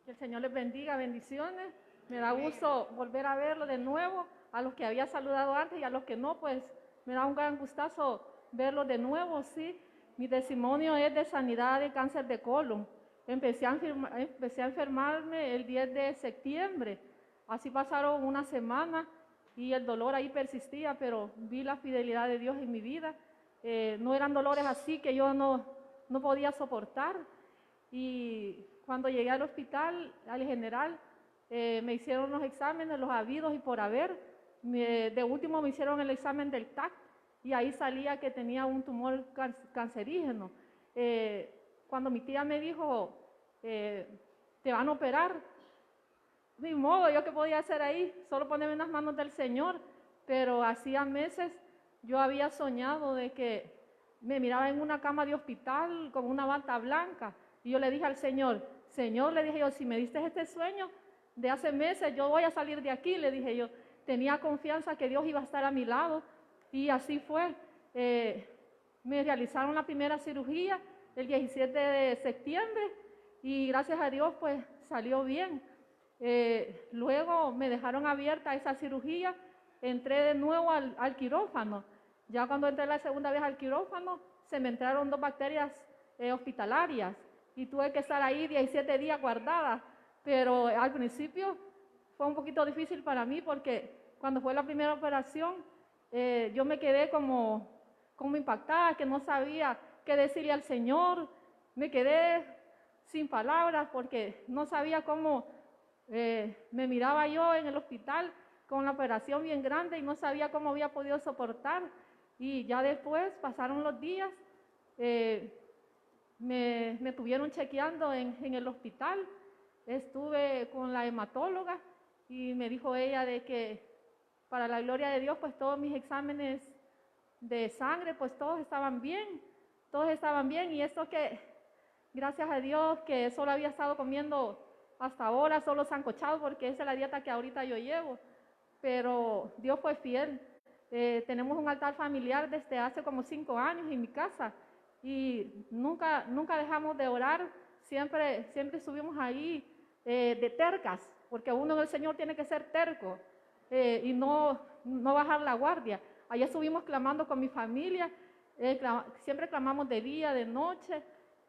Que el Señor les bendiga, bendiciones. Me da gusto volver a verlo de nuevo, a los que había saludado antes y a los que no, pues me da un gran gustazo verlo de nuevo, sí. Mi testimonio es de sanidad de cáncer de colon. Empecé a enfermarme el 10 de septiembre. Así pasaron una semana y el dolor ahí persistía, pero vi la fidelidad de Dios en mi vida. No eran dolores así que yo no podía soportar. Y cuando llegué al hospital, al general, me hicieron los exámenes, los habidos y por haber. De último me hicieron el examen del TAC y ahí salía que tenía un tumor cancerígeno. Cuando mi tía me dijo, te van a operar, ni modo, yo qué podía hacer ahí, solo ponerme en las manos del Señor. Pero hacía meses yo había soñado de que me miraba en una cama de hospital con una bata blanca. Y yo le dije al Señor, Señor, le dije yo, si me diste este sueño de hace meses, yo voy a salir de aquí, le dije yo. Tenía confianza que Dios iba a estar a mi lado y así fue. Me realizaron la primera cirugía el 17 de septiembre y gracias a Dios pues salió bien. Luego me dejaron abierta esa cirugía, entré de nuevo al quirófano. Ya cuando entré la segunda vez al quirófano, se me entraron 2 bacterias hospitalarias y tuve que estar ahí 17 días guardada, pero al principio fue un poquito difícil para mí porque cuando fue la primera operación, yo me quedé como impactada, que no sabía qué decirle al Señor, me quedé sin palabras porque no sabía cómo me miraba yo en el hospital con la operación bien grande y no sabía cómo había podido soportar. Y ya después pasaron los días, me tuvieron chequeando en el hospital, estuve con la hematóloga y me dijo ella de que para la gloria de Dios pues todos mis exámenes de sangre pues todos estaban bien y esto que gracias a Dios que solo había estado comiendo hasta ahora solo sancochado porque esa es la dieta que ahorita yo llevo, pero Dios fue fiel. Tenemos un altar familiar desde hace como 5 años en mi casa y nunca dejamos de orar, siempre estuvimos ahí de tercas, porque uno del Señor tiene que ser terco y no bajar la guardia. Allá estuvimos clamando con mi familia, siempre clamamos de día, de noche,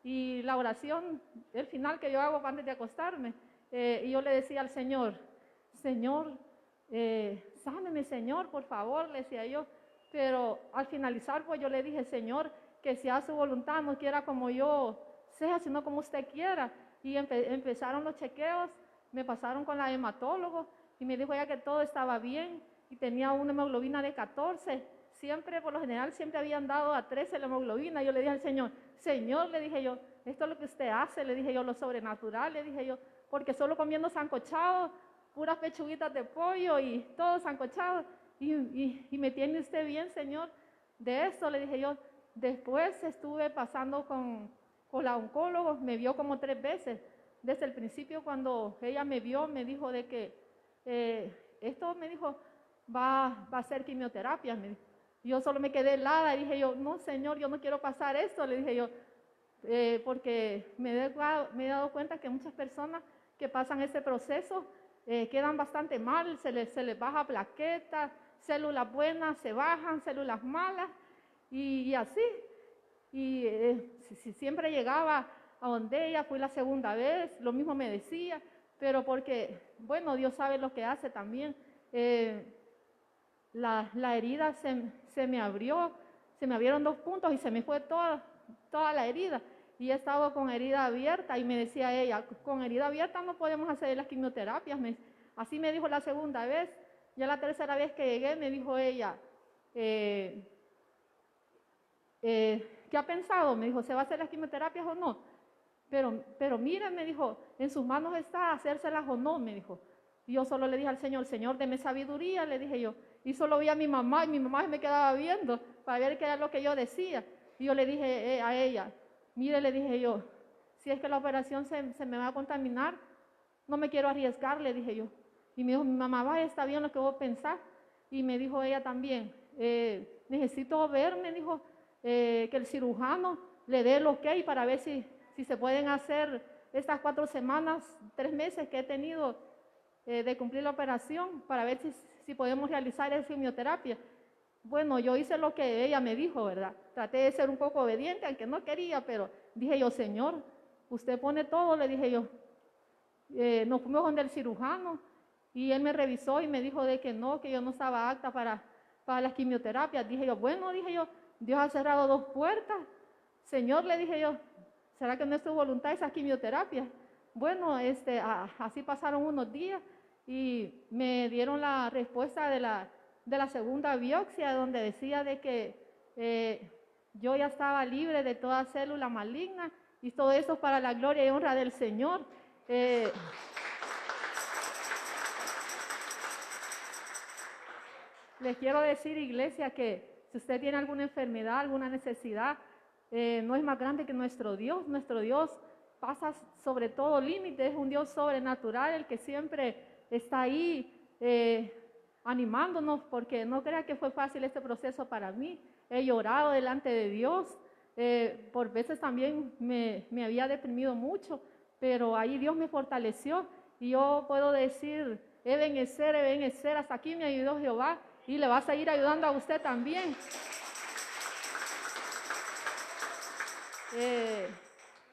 y la oración, el final que yo hago antes de acostarme, y yo le decía al Señor, Señor, sáneme, Señor, por favor, le decía yo. Pero al finalizar, pues yo le dije, Señor, que sea su voluntad, no quiera como yo sea, sino como usted quiera. Y empezaron los chequeos, me pasaron con la hematólogo y me dijo ella que todo estaba bien y tenía una hemoglobina de 14. Siempre, por lo general, siempre habían dado a 13 la hemoglobina. Yo le dije al Señor, Señor, le dije yo, esto es lo que usted hace, le dije yo, lo sobrenatural, le dije yo, porque solo comiendo sancochado, puras pechuguitas de pollo y todo sancochado, y me tiene usted bien, Señor, de esto, le dije yo. Después estuve pasando con la oncóloga, me vio como 3 veces, desde el principio cuando ella me vio, me dijo de que esto, me dijo, va a ser quimioterapia, me dijo. Yo solo me quedé helada y dije yo, no, Señor, yo no quiero pasar esto, le dije yo, porque me he dado cuenta que muchas personas que pasan ese proceso quedan bastante mal, se les baja plaquetas, células buenas se bajan, células malas y así. Y si siempre llegaba a donde ella, fui la segunda vez, lo mismo me decía, pero porque, bueno, Dios sabe lo que hace también. La herida se me abrió, se me abrieron 2 puntos y se me fue toda la herida. Y he estado con herida abierta y me decía ella, con herida abierta no podemos hacer las quimioterapias. Así me dijo la segunda vez. Ya la tercera vez que llegué me dijo ella, ¿qué ha pensado? Me dijo, ¿se va a hacer las quimioterapias o no? Pero mire, me dijo, en sus manos está hacérselas o no, me dijo. Y yo solo le dije al Señor, Señor, deme sabiduría, le dije yo. Y solo vi a mi mamá y mi mamá me quedaba viendo para ver qué era lo que yo decía. Y yo le dije a ella, mire, le dije yo, si es que la operación se me va a contaminar, no me quiero arriesgar, le dije yo. Y me dijo, mi mamá, vaya, está bien lo que vos pensás. Y me dijo ella también, necesito ver, me dijo, que el cirujano le dé el ok para ver si se pueden hacer estas 4 semanas, 3 meses que he tenido de cumplir la operación para ver si podemos realizar esa quimioterapia. Bueno, yo hice lo que ella me dijo, ¿verdad? Traté de ser un poco obediente, aunque no quería, pero dije yo, Señor, usted pone todo, le dije yo. Nos fuimos donde el cirujano y él me revisó y me dijo de que no, que yo no estaba apta para las quimioterapias. Dije yo, bueno, dije yo, Dios ha cerrado 2 puertas. Señor, le dije yo, ¿será que no es tu voluntad esas quimioterapias? Bueno, así pasaron unos días y me dieron la respuesta de la segunda biopsia, donde decía de que yo ya estaba libre de toda célula maligna, y todo eso para la gloria y honra del Señor. Les quiero decir, iglesia, que si usted tiene alguna enfermedad, alguna necesidad, no es más grande que nuestro Dios. Nuestro Dios pasa sobre todo límite, es un Dios sobrenatural, el que siempre está ahí animándonos, porque no crea que fue fácil este proceso para mí. He llorado delante de Dios, por veces también me había deprimido mucho, pero ahí Dios me fortaleció y yo puedo decir, Ebenezer, hasta aquí me ayudó Jehová y le va a seguir ayudando a usted también.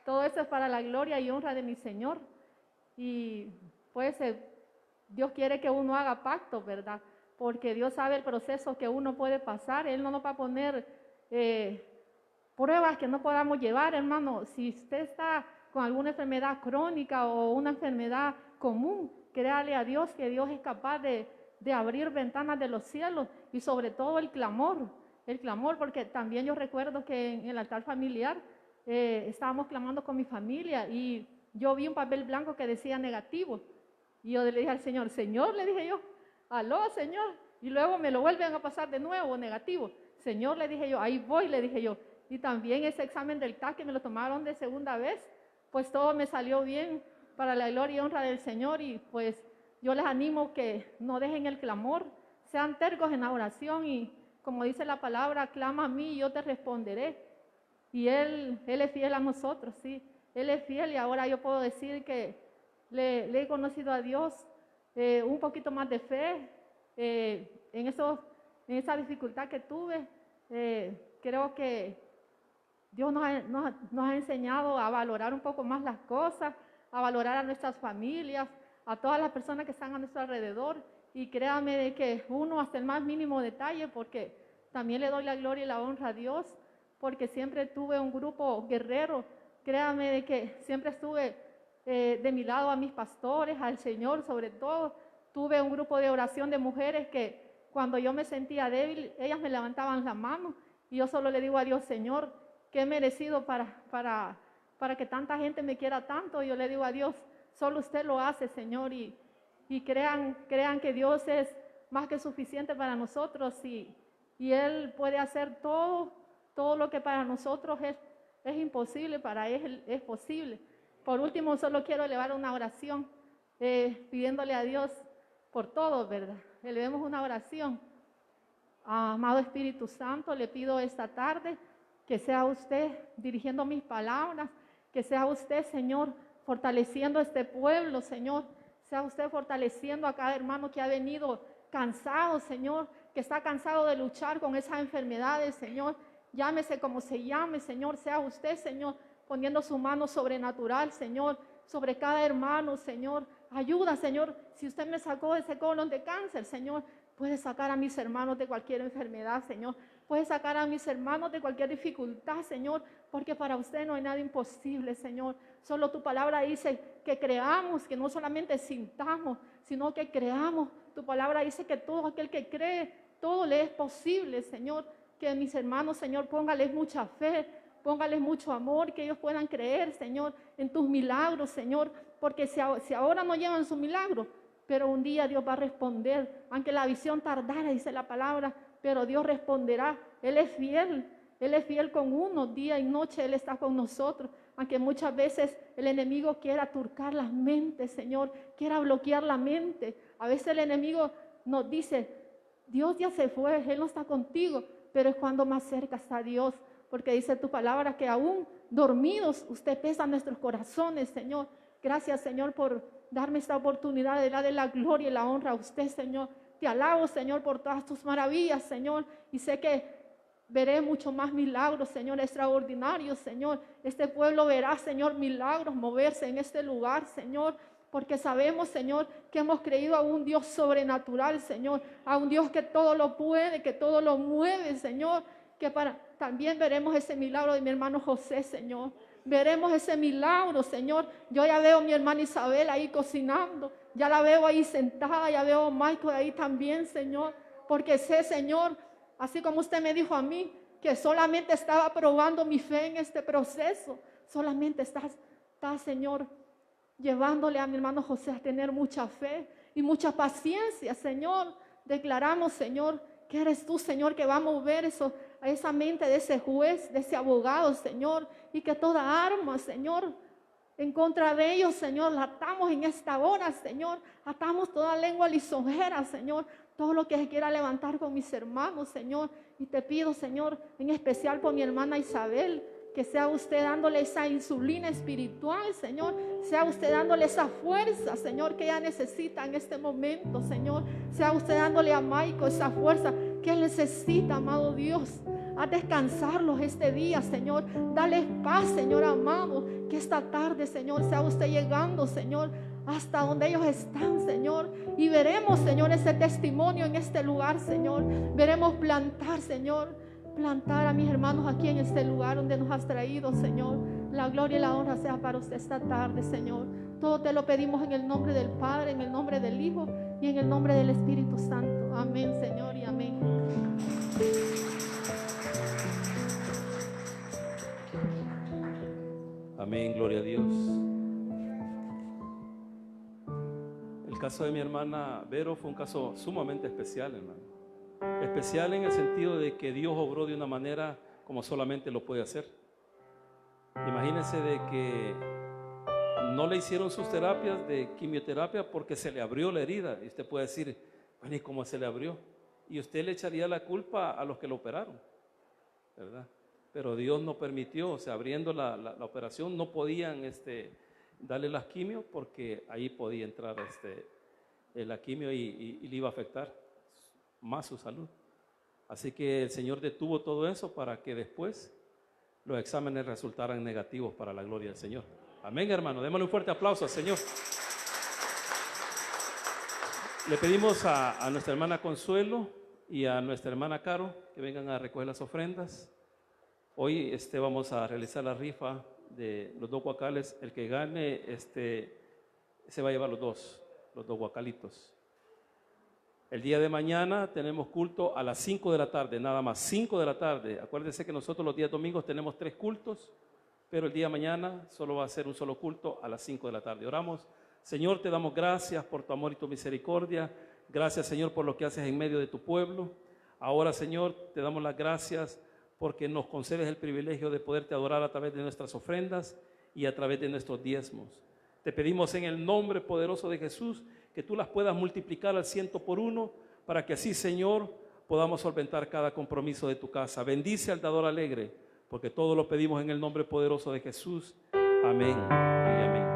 Todo eso es para la gloria y honra de mi Señor, y pues Dios quiere que uno haga pacto, ¿verdad? Porque Dios sabe el proceso que uno puede pasar. Él no nos va a poner pruebas que no podamos llevar, hermano. Si usted está con alguna enfermedad crónica o una enfermedad común, créale a Dios que Dios es capaz de abrir ventanas de los cielos, y sobre todo el clamor, porque también yo recuerdo que en el altar familiar estábamos clamando con mi familia y yo vi un papel blanco que decía negativo, y yo le dije al Señor, Señor, le dije yo, aló, Señor, y luego me lo vuelven a pasar de nuevo negativo. Señor, le dije yo, ahí voy, le dije yo. Y también ese examen del TAC que me lo tomaron de segunda vez, pues todo me salió bien para la gloria y honra del Señor. Y pues yo les animo que no dejen el clamor, sean tercos en la oración, y como dice la palabra, clama a mí y yo te responderé. Y Él es fiel a nosotros, sí, Él es fiel, y ahora yo puedo decir que le he conocido a Dios, un poquito más de fe en esa dificultad que tuve. Creo que Dios nos ha enseñado a valorar un poco más las cosas, a valorar a nuestras familias, a todas las personas que están a nuestro alrededor, y créame de que uno hasta el más mínimo detalle, porque también le doy la gloria y la honra a Dios, porque siempre tuve un grupo guerrero. Créame de que siempre estuve de mi lado a mis pastores, al Señor sobre todo. Tuve un grupo de oración de mujeres que cuando yo me sentía débil, ellas me levantaban la mano, y yo solo le digo a Dios, Señor, ¿qué he merecido para que tanta gente me quiera tanto? Y yo le digo a Dios, solo usted lo hace, Señor, y crean que Dios es más que suficiente para nosotros, y Él puede hacer todo lo que para nosotros es imposible, para Él es posible. Por último, solo quiero elevar una oración, pidiéndole a Dios por todo, ¿verdad? Elevemos una oración. Amado Espíritu Santo, le pido esta tarde que sea usted dirigiendo mis palabras, que sea usted, Señor, fortaleciendo este pueblo, Señor. Sea usted fortaleciendo a cada hermano que ha venido cansado, Señor, que está cansado de luchar con esas enfermedades, Señor. Llámese como se llame, Señor. Sea usted, Señor, poniendo su mano sobrenatural, Señor, sobre cada hermano, Señor. Ayuda, Señor. Si usted me sacó de ese colon de cáncer, Señor, puede sacar a mis hermanos de cualquier enfermedad, Señor. Puede sacar a mis hermanos de cualquier dificultad, Señor, porque para usted no hay nada imposible, Señor. Solo tu palabra dice que creamos, que no solamente sintamos, sino que creamos. Tu palabra dice que todo aquel que cree, todo le es posible, Señor. Que mis hermanos, Señor, póngales mucha fe, póngales mucho amor, que ellos puedan creer, Señor, en tus milagros, Señor, porque si ahora no llevan su milagro, pero un día Dios va a responder, aunque la visión tardara, dice la palabra, pero Dios responderá. Él es fiel con uno, día y noche Él está con nosotros, aunque muchas veces el enemigo quiera turcar las mentes, Señor, quiera bloquear la mente. A veces el enemigo nos dice, Dios ya se fue, Él no está contigo, pero es cuando más cerca está Dios, porque dice tu palabra que aún dormidos, usted pesa nuestros corazones, Señor. Gracias, Señor, por darme esta oportunidad de darle la gloria y la honra a usted, Señor. Te alabo, Señor, por todas tus maravillas, Señor, y sé que veré mucho más milagros, Señor, extraordinarios, Señor. Este pueblo verá, Señor, milagros moverse en este lugar, Señor, porque sabemos, Señor, que hemos creído a un Dios sobrenatural, Señor, a un Dios que todo lo puede, que todo lo mueve, Señor, que también veremos ese milagro de mi hermano José, Señor. Veremos ese milagro, Señor. Yo ya veo a mi hermana Isabel ahí cocinando, ya la veo ahí sentada, ya veo a Michael ahí también, Señor, porque sé, Señor, así como usted me dijo a mí, que solamente estaba probando mi fe en este proceso, solamente estás, Señor, llevándole a mi hermano José a tener mucha fe y mucha paciencia, Señor. Declaramos, Señor, que eres tú, Señor, que va a mover a esa mente de ese juez, de ese abogado, Señor, y que toda arma, Señor, en contra de ellos, Señor, la atamos en esta hora, Señor. Atamos toda lengua lisonjera, Señor, todo lo que se quiera levantar con mis hermanos, Señor. Y te pido, Señor, en especial por mi hermana Isabel, que sea usted dándole esa insulina espiritual, Señor. Sea usted dándole esa fuerza, Señor, que ella necesita en este momento, Señor. Sea usted dándole a Maico esa fuerza que él necesita, amado Dios. A descansarlos este día, Señor. Dale paz, Señor amado. Que esta tarde, Señor, sea usted llegando, Señor, hasta donde ellos están, Señor. Y veremos, Señor, ese testimonio en este lugar, Señor. Veremos plantar, Señor. Plantar a mis hermanos aquí en este lugar donde nos has traído, Señor. La gloria y la honra sea para usted esta tarde, Señor. Todo te lo pedimos en el nombre del Padre, en el nombre del Hijo y en el nombre del Espíritu Santo. Amén, Señor, y amén. Amén, gloria a Dios. El caso de mi hermana Vero fue un caso sumamente especial, hermano. Especial en el sentido de que Dios obró de una manera como solamente lo puede hacer. Imagínense de que no le hicieron sus terapias de quimioterapia porque se le abrió la herida. Y usted puede decir, bueno, ¿y cómo se le abrió? Y usted le echaría la culpa a los que lo operaron, ¿verdad? Pero Dios no permitió, o sea, abriendo la operación no podían darle las quimios porque ahí podía entrar la quimio y le iba a afectar más su salud. Así que el Señor detuvo todo eso para que después los exámenes resultaran negativos para la gloria del Señor. Amén, hermano. Démosle un fuerte aplauso al Señor. Le pedimos a nuestra hermana Consuelo y a nuestra hermana Caro que vengan a recoger las ofrendas. Hoy vamos a realizar la rifa de los 2 guacales. El que gane se va a llevar los dos guacalitos. El día de mañana tenemos culto a las 5 de la tarde, nada más, 5 de la tarde. Acuérdense que nosotros los días domingos tenemos 3 cultos, pero el día de mañana solo va a ser un solo culto a las 5 de la tarde. Oramos. Señor, te damos gracias por tu amor y tu misericordia. Gracias, Señor, por lo que haces en medio de tu pueblo. Ahora, Señor, te damos las gracias porque nos concedes el privilegio de poderte adorar a través de nuestras ofrendas y a través de nuestros diezmos. Te pedimos en el nombre poderoso de Jesús que tú las puedas multiplicar al 100 por 1 para que así, Señor, podamos solventar cada compromiso de tu casa. Bendice al dador alegre, porque todo lo pedimos en el nombre poderoso de Jesús. Amén y amén.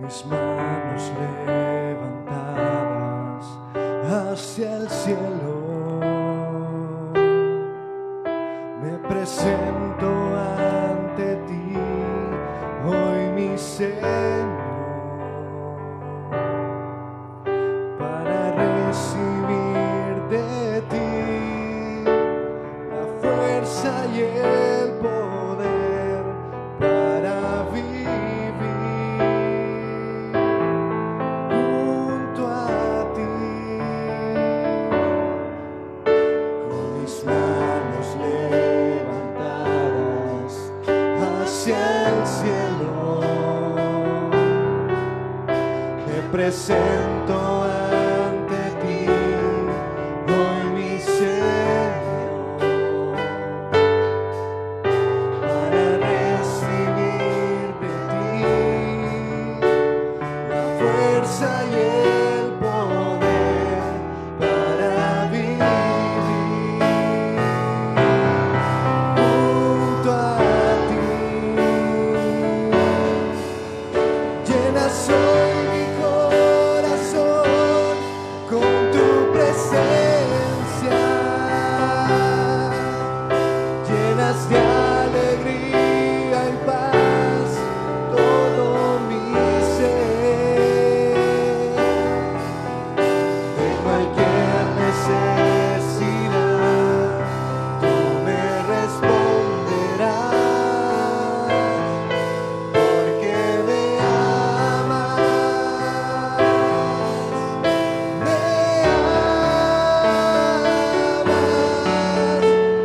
Mis manos levantadas hacia el cielo, me presento ante ti, hoy mi Señor, para recibir de ti la fuerza y el poder para vivir. Presento ante ti, hoy mi Señor, para recibir de fuerza y el poder para vivir junto a ti. Llenas hoy mi corazón con tu presencia, llenas de alegría y paz todo mi ser. De cualquier necesidad tú me responderás, porque me amas,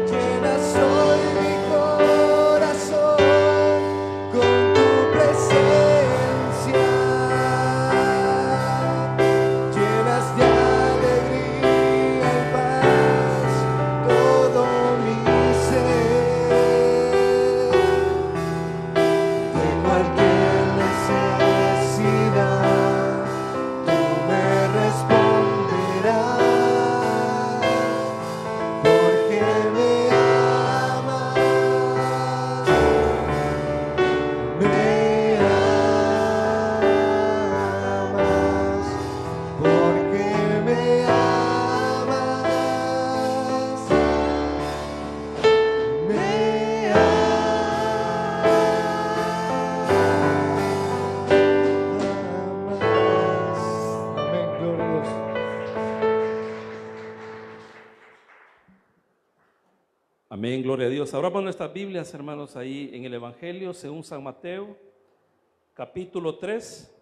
llenas hoy mi corazón con tu presencia, llenas de alegría y paz todo mi ser. De cualquier necesidad tú me responderás, porque me amas, porque me amas, Amén, gloria a Dios. Amén, gloria a Dios. Abramos nuestras Biblias, hermanos, ahí en el Evangelio según San Mateo, capítulo 3,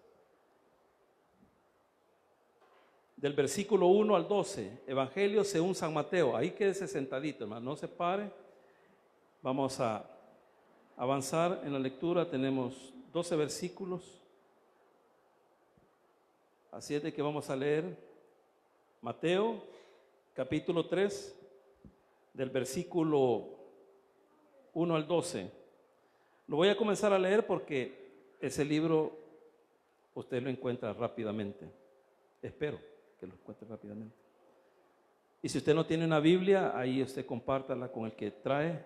del versículo 1 al 12. Evangelio según San Mateo. Ahí quédese sentadito, hermano, no se pare. Vamos a avanzar en la lectura. Tenemos 12 versículos. Así es de que vamos a leer Mateo, capítulo 3, del versículo 1 al 12. Lo voy a comenzar a leer porque ese libro usted lo encuentra rápidamente. Espero que lo encuentre rápidamente. Y si usted no tiene una Biblia, ahí usted compártala con el que trae,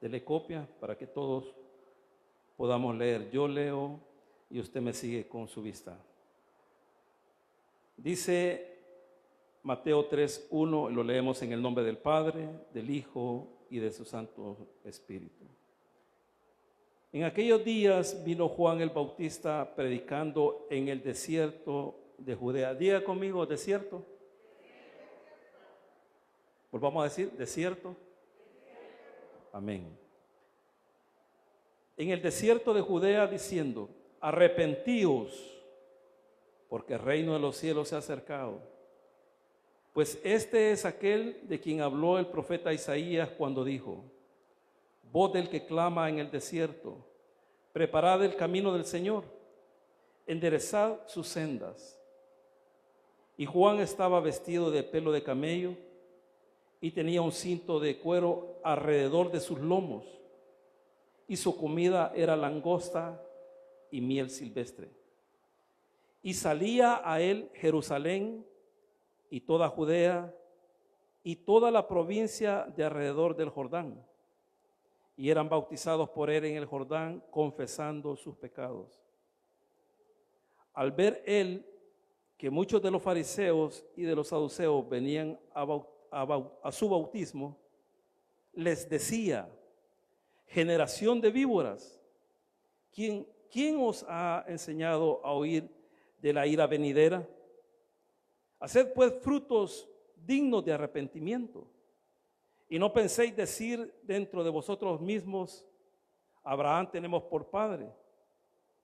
dele copia para que todos podamos leer. Yo leo y usted me sigue con su vista. Dice Mateo 3:1, lo leemos en el nombre del Padre, del Hijo y de su Santo Espíritu. En aquellos días vino Juan el Bautista predicando en el desierto de Judea. Diga conmigo, desierto. Volvamos a decir, desierto. Amén. En el desierto de Judea diciendo, arrepentíos, porque el reino de los cielos se ha acercado. Pues este es aquel de quien habló el profeta Isaías cuando dijo, voz del que clama en el desierto, preparad el camino del Señor, enderezad sus sendas. Y Juan estaba vestido de pelo de camello y tenía un cinto de cuero alrededor de sus lomos, y su comida era langosta y miel silvestre. Y salía a él Jerusalén y toda Judea y toda la provincia de alrededor del Jordán, y eran bautizados por él en el Jordán, confesando sus pecados. Al ver él que muchos de los fariseos y de los saduceos venían a su bautismo, les decía, generación de víboras, ¿quién os ha enseñado a oír de la ira venidera? Haced pues frutos dignos de arrepentimiento, y no penséis decir dentro de vosotros mismos, Abraham tenemos por padre,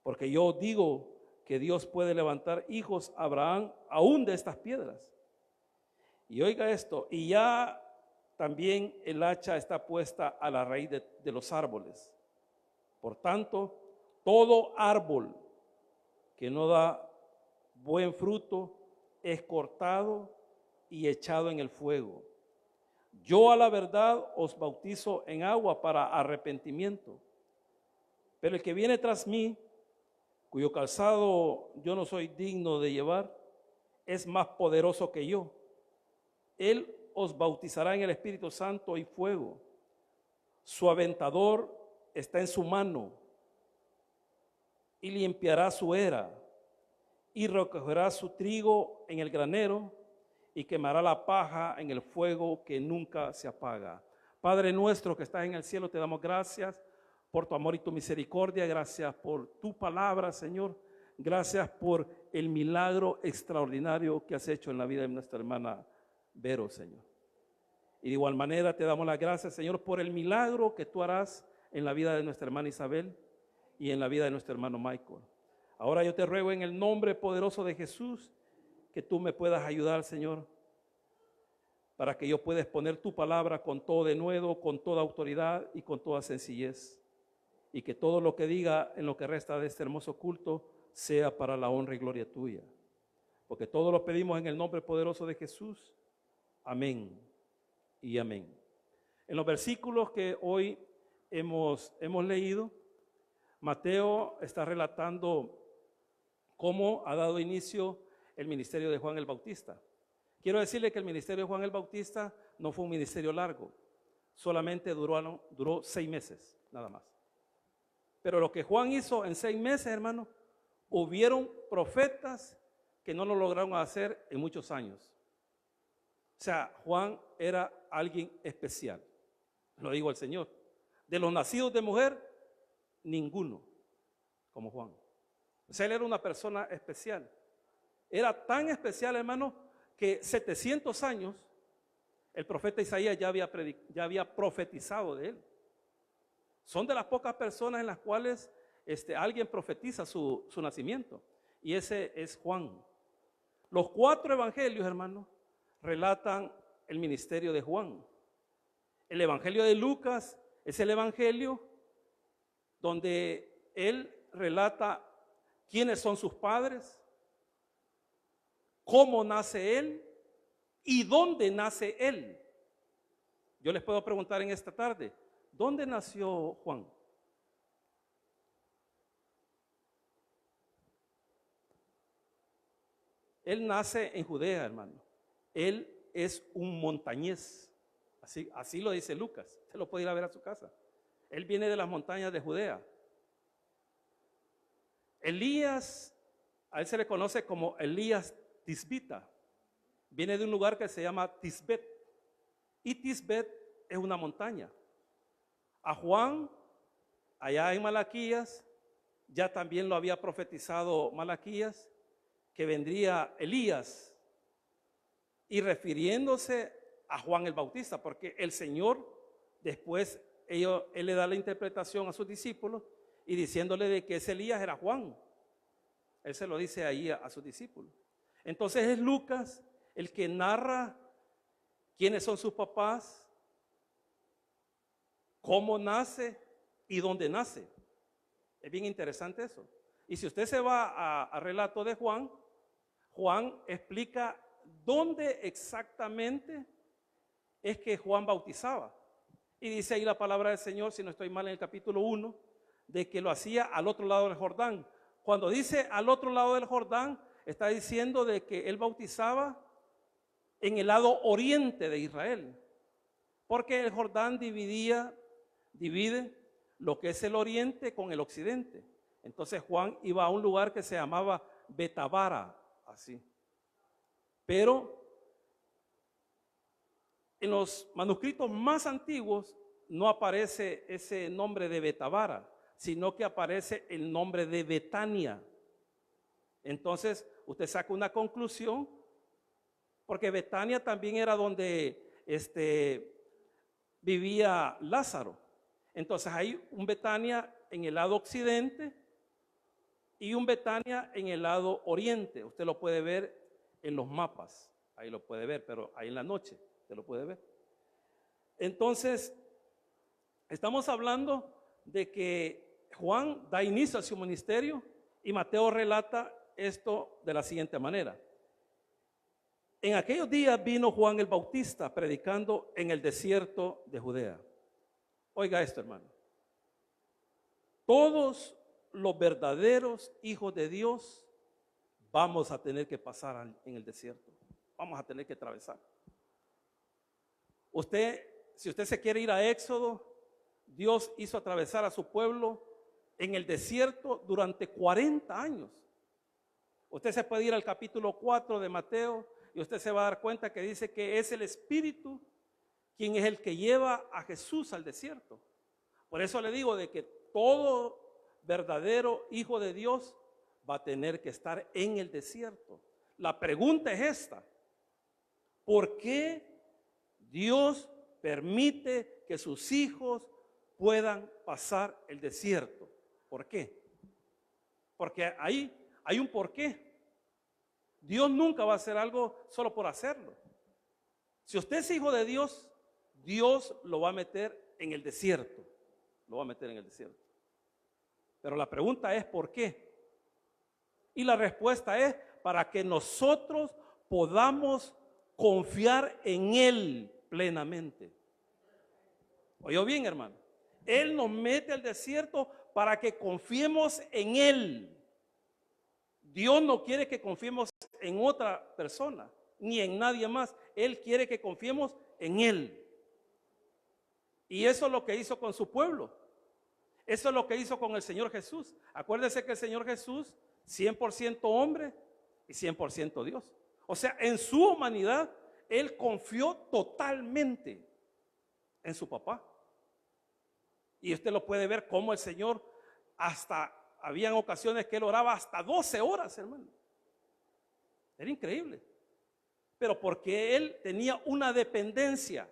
porque yo os digo que Dios puede levantar hijos a Abraham aún de estas piedras. Y oiga esto, y ya también el hacha está puesta a la raíz de los árboles. Por tanto, todo árbol que no da buen fruto es cortado y echado en el fuego. Yo a la verdad os bautizo en agua para arrepentimiento, pero el que viene tras mí cuyo calzado yo no soy digno de llevar, es más poderoso que yo. Él os bautizará en el Espíritu Santo y fuego. Su aventador está en su mano y limpiará su era y recogerá su trigo en el granero y quemará la paja en el fuego que nunca se apaga. Padre nuestro que estás en el cielo, te damos gracias por tu amor y tu misericordia. Gracias por tu palabra, Señor. Gracias por el milagro extraordinario que has hecho en la vida de nuestra hermana Vero, Señor. Y de igual manera te damos las gracias, Señor, por el milagro que tú harás en la vida de nuestra hermana Isabel y en la vida de nuestro hermano Michael. Ahora yo te ruego en el nombre poderoso de Jesús que tú me puedas ayudar, Señor, para que yo pueda exponer tu palabra con todo denuedo, con toda autoridad y con toda sencillez. Y que todo lo que diga en lo que resta de este hermoso culto sea para la honra y gloria tuya. Porque todo lo pedimos en el nombre poderoso de Jesús. Amén y amén. En los versículos que hoy hemos leído, Mateo está relatando cómo ha dado inicio el ministerio de Juan el Bautista. Quiero decirle que el ministerio de Juan el Bautista no fue un ministerio largo, solamente duró 6 meses, nada más. Pero lo que Juan hizo en 6 meses, hermano, hubieron profetas que no lo lograron hacer en muchos años. O sea, Juan era alguien especial, lo digo al Señor. De los nacidos de mujer, ninguno como Juan. O sea, él era una persona especial. Era tan especial, hermano, que 700 años el profeta Isaías ya había profetizado de él. Son de las pocas personas en las cuales alguien profetiza su nacimiento. Y ese es Juan. Los 4 evangelios, hermano, relatan el ministerio de Juan. El evangelio de Lucas es el evangelio donde él relata quiénes son sus padres, cómo nace él y dónde nace él. Yo les puedo preguntar en esta tarde, ¿dónde nació Juan? Él nace en Judea, hermano. Él es un montañés. Así lo dice Lucas. Usted lo puede ir a ver a su casa. Él viene de las montañas de Judea. Elías, a él se le conoce como Elías Tisbita. Viene de un lugar que se llama Tisbet. Y Tisbet es una montaña. A Juan, allá en Malaquías, ya también lo había profetizado Malaquías, que vendría Elías, y refiriéndose a Juan el Bautista, porque el Señor después él le da la interpretación a sus discípulos y diciéndole de que ese Elías era Juan. Él se lo dice ahí a sus discípulos. Entonces es Lucas el que narra quiénes son sus papás, cómo nace y dónde nace. Es bien interesante eso. Y si usted se va a relato de Juan, Juan explica dónde exactamente es que Juan bautizaba. Y dice ahí la palabra del Señor, si no estoy mal, en el capítulo 1, de que lo hacía al otro lado del Jordán. Cuando dice al otro lado del Jordán, está diciendo de que él bautizaba en el lado oriente de Israel. Porque el Jordán divide lo que es el oriente con el occidente. Entonces Juan iba a un lugar que se llamaba Betabara, así. Pero en los manuscritos más antiguos no aparece ese nombre de Betabara, sino que aparece el nombre de Betania. Entonces usted saca una conclusión, porque Betania también era donde vivía Lázaro. Entonces hay un Betania en el lado occidente y un Betania en el lado oriente. Usted lo puede ver en los mapas, ahí lo puede ver, pero ahí en la noche usted lo puede ver. Entonces, estamos hablando de que Juan da inicio a su ministerio y Mateo relata esto de la siguiente manera. En aquellos días vino Juan el Bautista predicando en el desierto de Judea. Oiga esto, hermano. Todos los verdaderos hijos de Dios vamos a tener que pasar en el desierto. Vamos a tener que atravesar. Si usted se quiere ir a Éxodo, Dios hizo atravesar a su pueblo en el desierto durante 40 años. Usted se puede ir al capítulo 4 de Mateo y usted se va a dar cuenta que dice que es el Espíritu quien es el que lleva a Jesús al desierto. Por eso le digo de que todo verdadero hijo de Dios va a tener que estar en el desierto. La pregunta es esta: ¿por qué Dios permite que sus hijos puedan pasar el desierto? ¿Por qué? Porque ahí hay un porqué. Dios nunca va a hacer algo solo por hacerlo. Si usted es hijo de Dios, Dios lo va a meter en el desierto. Lo va a meter en el desierto. Pero la pregunta es ¿por qué? Y la respuesta es para que nosotros podamos confiar en Él plenamente. ¿Oyó bien, hermano? Él nos mete al desierto para que confiemos en Él. Dios no quiere que confiemos en otra persona, ni en nadie más. Él quiere que confiemos en Él. Y eso es lo que hizo con su pueblo. Eso es lo que hizo con el Señor Jesús. Acuérdese que el Señor Jesús, 100% hombre y 100% Dios. O sea, en su humanidad, Él confió totalmente en su papá. Y usted lo puede ver como el Señor habían ocasiones que Él oraba hasta 12 horas, hermano. Era increíble. Pero porque Él tenía una dependencia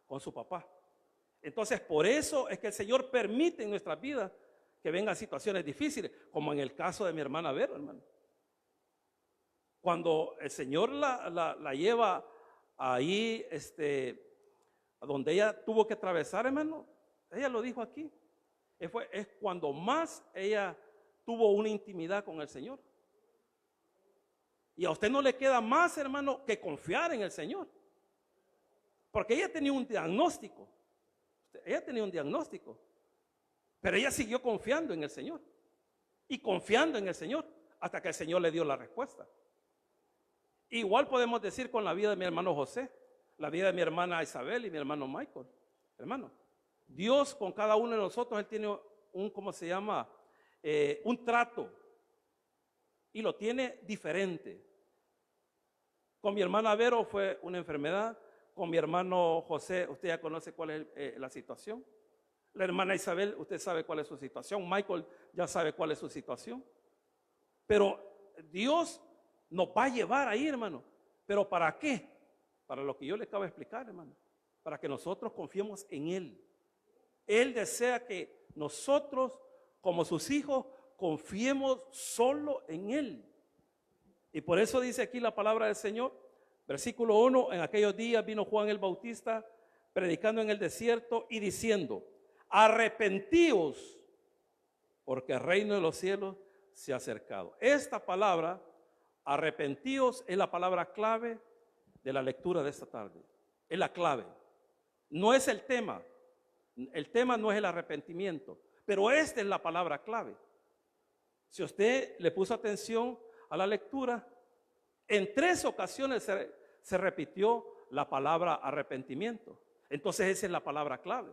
con su papá. Entonces, por eso es que el Señor permite en nuestras vidas que vengan situaciones difíciles, como en el caso de mi hermana Vero, hermano. Cuando el Señor la lleva ahí, a donde ella tuvo que atravesar, hermano, ella lo dijo aquí, es cuando más ella tuvo una intimidad con el Señor. Y a usted no le queda más, hermano, que confiar en el Señor. Porque ella tenía un diagnóstico. Pero ella siguió confiando en el Señor. Y confiando en el Señor hasta que el Señor le dio la respuesta. Igual podemos decir con la vida de mi hermano José, la vida de mi hermana Isabel y mi hermano Michael. Hermano, Dios con cada uno de nosotros, Él tiene un trato. Y lo tiene diferente. Con mi hermana Vero fue una enfermedad. Con mi hermano José, usted ya conoce cuál es la situación. La hermana Isabel, usted sabe cuál es su situación. Michael ya sabe cuál es su situación. Pero Dios nos va a llevar ahí, hermano. ¿Pero para qué? Para lo que yo le acabo de explicar, hermano. Para que nosotros confiemos en Él. Él desea que nosotros, como sus hijos, confiemos solo en Él. Y por eso dice aquí la palabra del Señor. Versículo 1, en aquellos días vino Juan el Bautista predicando en el desierto y diciendo: arrepentíos, porque el reino de los cielos se ha acercado. Esta palabra, arrepentíos, es la palabra clave de la lectura de esta tarde. Es la clave. No es el tema. El tema no es el arrepentimiento, pero esta es la palabra clave. Si usted le puso atención a la lectura, en 3 ocasiones se repitió la palabra arrepentimiento. Entonces esa es la palabra clave.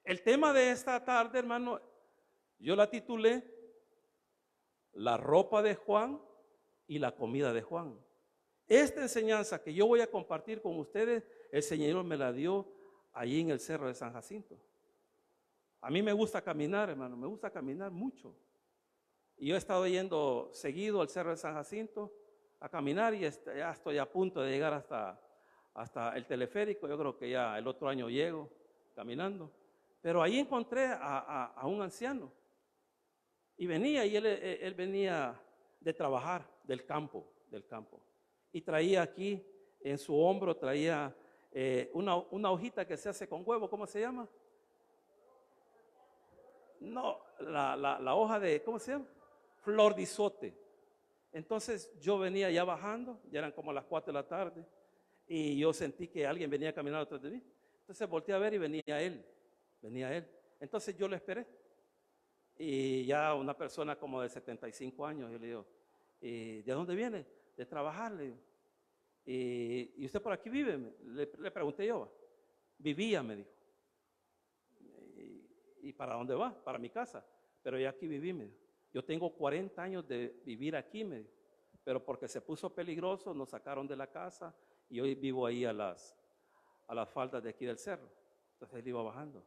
El tema de esta tarde, hermano, yo la titulé La ropa de Juan y la comida de Juan. Esta enseñanza que yo voy a compartir con ustedes, el Señor me la dio allí en el Cerro de San Jacinto. A mí me gusta caminar, hermano, me gusta caminar mucho. Y yo he estado yendo seguido al Cerro de San Jacinto a caminar y ya estoy a punto de llegar hasta el teleférico. Yo creo que ya el otro año llego caminando. Pero ahí encontré a un anciano y venía, y él venía de trabajar del campo. Y traía aquí en su hombro, traía una hojita que se hace con huevo. ¿Cómo se llama? No, la hoja de, ¿cómo se llama? Flor de izote. Entonces yo venía ya bajando, ya eran como las 4 de la tarde, y yo sentí que alguien venía caminando atrás de mí. Entonces volteé a ver y venía él. Entonces yo lo esperé. Y ya una persona como de 75 años, yo le digo, ¿de dónde viene? De trabajar, le digo. ¿Y usted por aquí vive? Le pregunté yo. Vivía, me dijo. ¿Y para dónde va? Para mi casa. Pero ya aquí viví, me dijo. Yo tengo 40 años de vivir aquí, me dijo. Pero porque se puso peligroso, nos sacaron de la casa y hoy vivo ahí a las faldas de aquí del cerro. Entonces él iba bajando.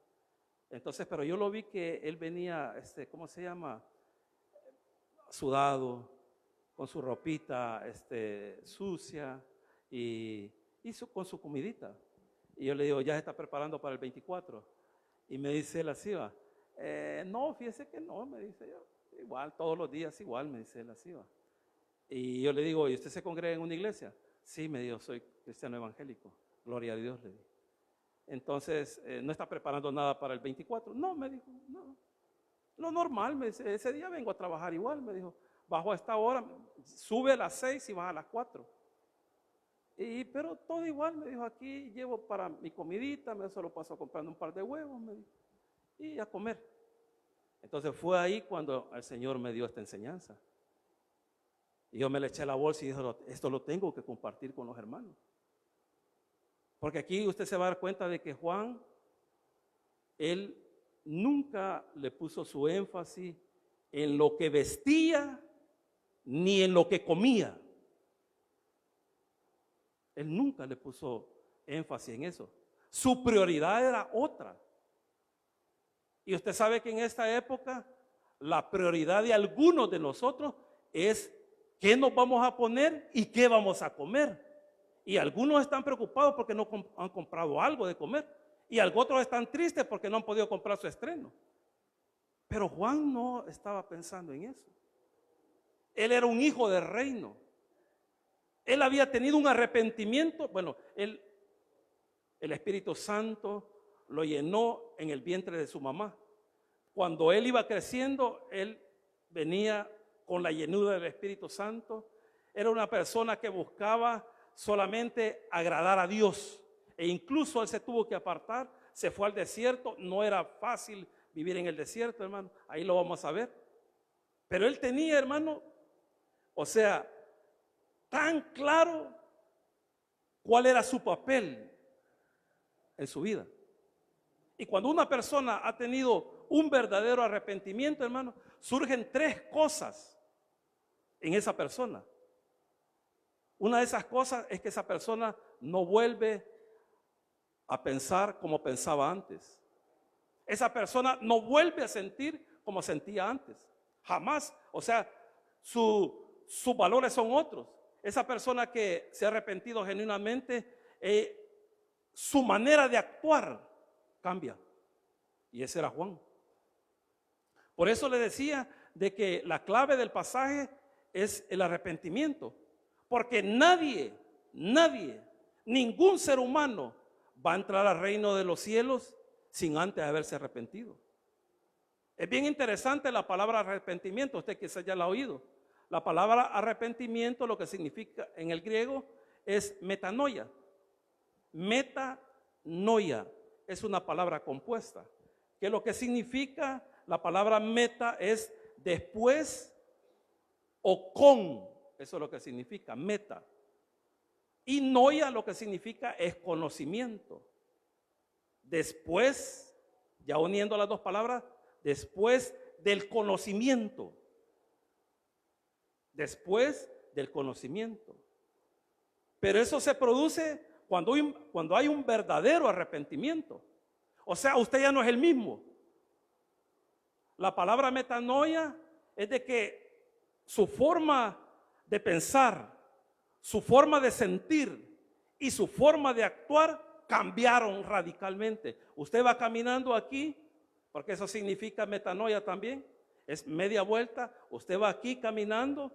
Entonces, pero yo lo vi que él venía, ¿cómo se llama? Sudado, con su ropita sucia y con su comidita. Y yo le digo, ¿ya se está preparando para el 24? Y me dice él así, va. No, fíjese que no, me dice yo. Igual, todos los días igual, me dice él así, va. Y yo le digo, ¿y usted se congrega en una iglesia? Sí, me dijo, soy cristiano evangélico. Gloria a Dios, le digo. Entonces, ¿no está preparando nada para el 24? No, me dijo, no. Lo normal, me dice, ese día vengo a trabajar igual, me dijo. Bajo a esta hora, sube a las 6 y baja a las 4. Pero todo igual, me dijo, aquí llevo para mi comidita, me solo paso comprando un par de huevos, me dijo, y a comer. Entonces fue ahí cuando el Señor me dio esta enseñanza. Y yo me le eché la bolsa y dije, esto lo tengo que compartir con los hermanos. Porque aquí usted se va a dar cuenta de que Juan, él nunca le puso su énfasis en lo que vestía ni en lo que comía. Él nunca le puso énfasis en eso. Su prioridad era otra. Y usted sabe que en esta época la prioridad de algunos de nosotros es qué nos vamos a poner y qué vamos a comer. Y algunos están preocupados porque no han comprado algo de comer. Y otros están tristes porque no han podido comprar su estreno. Pero Juan no estaba pensando en eso. Él era un hijo del reino. Él había tenido un arrepentimiento. Bueno, el Espíritu Santo lo llenó en el vientre de su mamá. Cuando él iba creciendo, él venía con la llenura del Espíritu Santo. Era una persona que buscaba solamente agradar a Dios. E incluso él se tuvo que apartar, se fue al desierto. No era fácil vivir en el desierto, hermano. Ahí lo vamos a ver. Pero él tenía, hermano, o sea, tan claro cuál era su papel en su vida. Y cuando una persona ha tenido un verdadero arrepentimiento, hermano, surgen tres cosas en esa persona. Una de esas cosas es que esa persona no vuelve a pensar como pensaba antes. Esa persona no vuelve a sentir como sentía antes. Jamás. O sea, sus valores son otros. Esa persona que se ha arrepentido genuinamente, su manera de actuar cambia. Y ese era Juan. Por eso le decía de que la clave del pasaje es el arrepentimiento. Porque nadie, ningún ser humano va a entrar al reino de los cielos sin antes haberse arrepentido. Es bien interesante la palabra arrepentimiento, usted quizás ya la ha oído. La palabra arrepentimiento, lo que significa en el griego es metanoia. Metanoia es una palabra compuesta, que lo que significa la palabra meta es después o con. Eso es lo que significa meta. Y noia lo que significa es conocimiento. Después, ya uniendo las dos palabras, después del conocimiento. Después del conocimiento. Pero eso se produce cuando hay un verdadero arrepentimiento. O sea, usted ya no es el mismo. La palabra metanoia es de que su forma de pensar, su forma de sentir y su forma de actuar cambiaron radicalmente. Usted va caminando aquí, porque eso significa metanoia también, es media vuelta. Usted va aquí caminando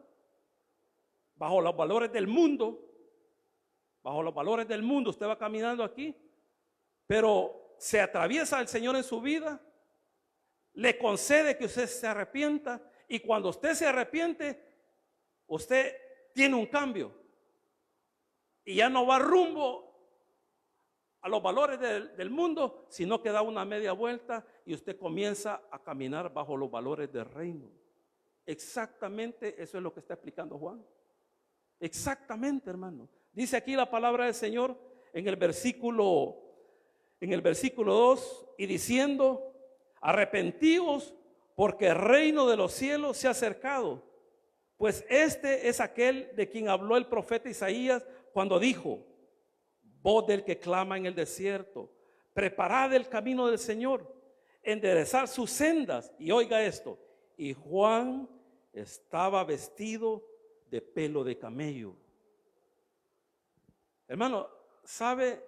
bajo los valores del mundo, usted va caminando aquí, pero se atraviesa el Señor en su vida, le concede que usted se arrepienta, y cuando usted se arrepiente, usted tiene un cambio y ya no va rumbo a los valores del mundo, sino que da una media vuelta y usted comienza a caminar bajo los valores del reino. Exactamente eso es lo que está explicando Juan. Exactamente, hermano. Dice aquí la palabra del Señor en el versículo 2, y diciendo: arrepentíos, porque el reino de los cielos se ha acercado. Pues este es aquel de quien habló el profeta Isaías cuando dijo: voz del que clama en el desierto, preparad el camino del Señor, enderezar sus sendas. Y oiga esto: y Juan estaba vestido de pelo de camello. Hermano, ¿sabe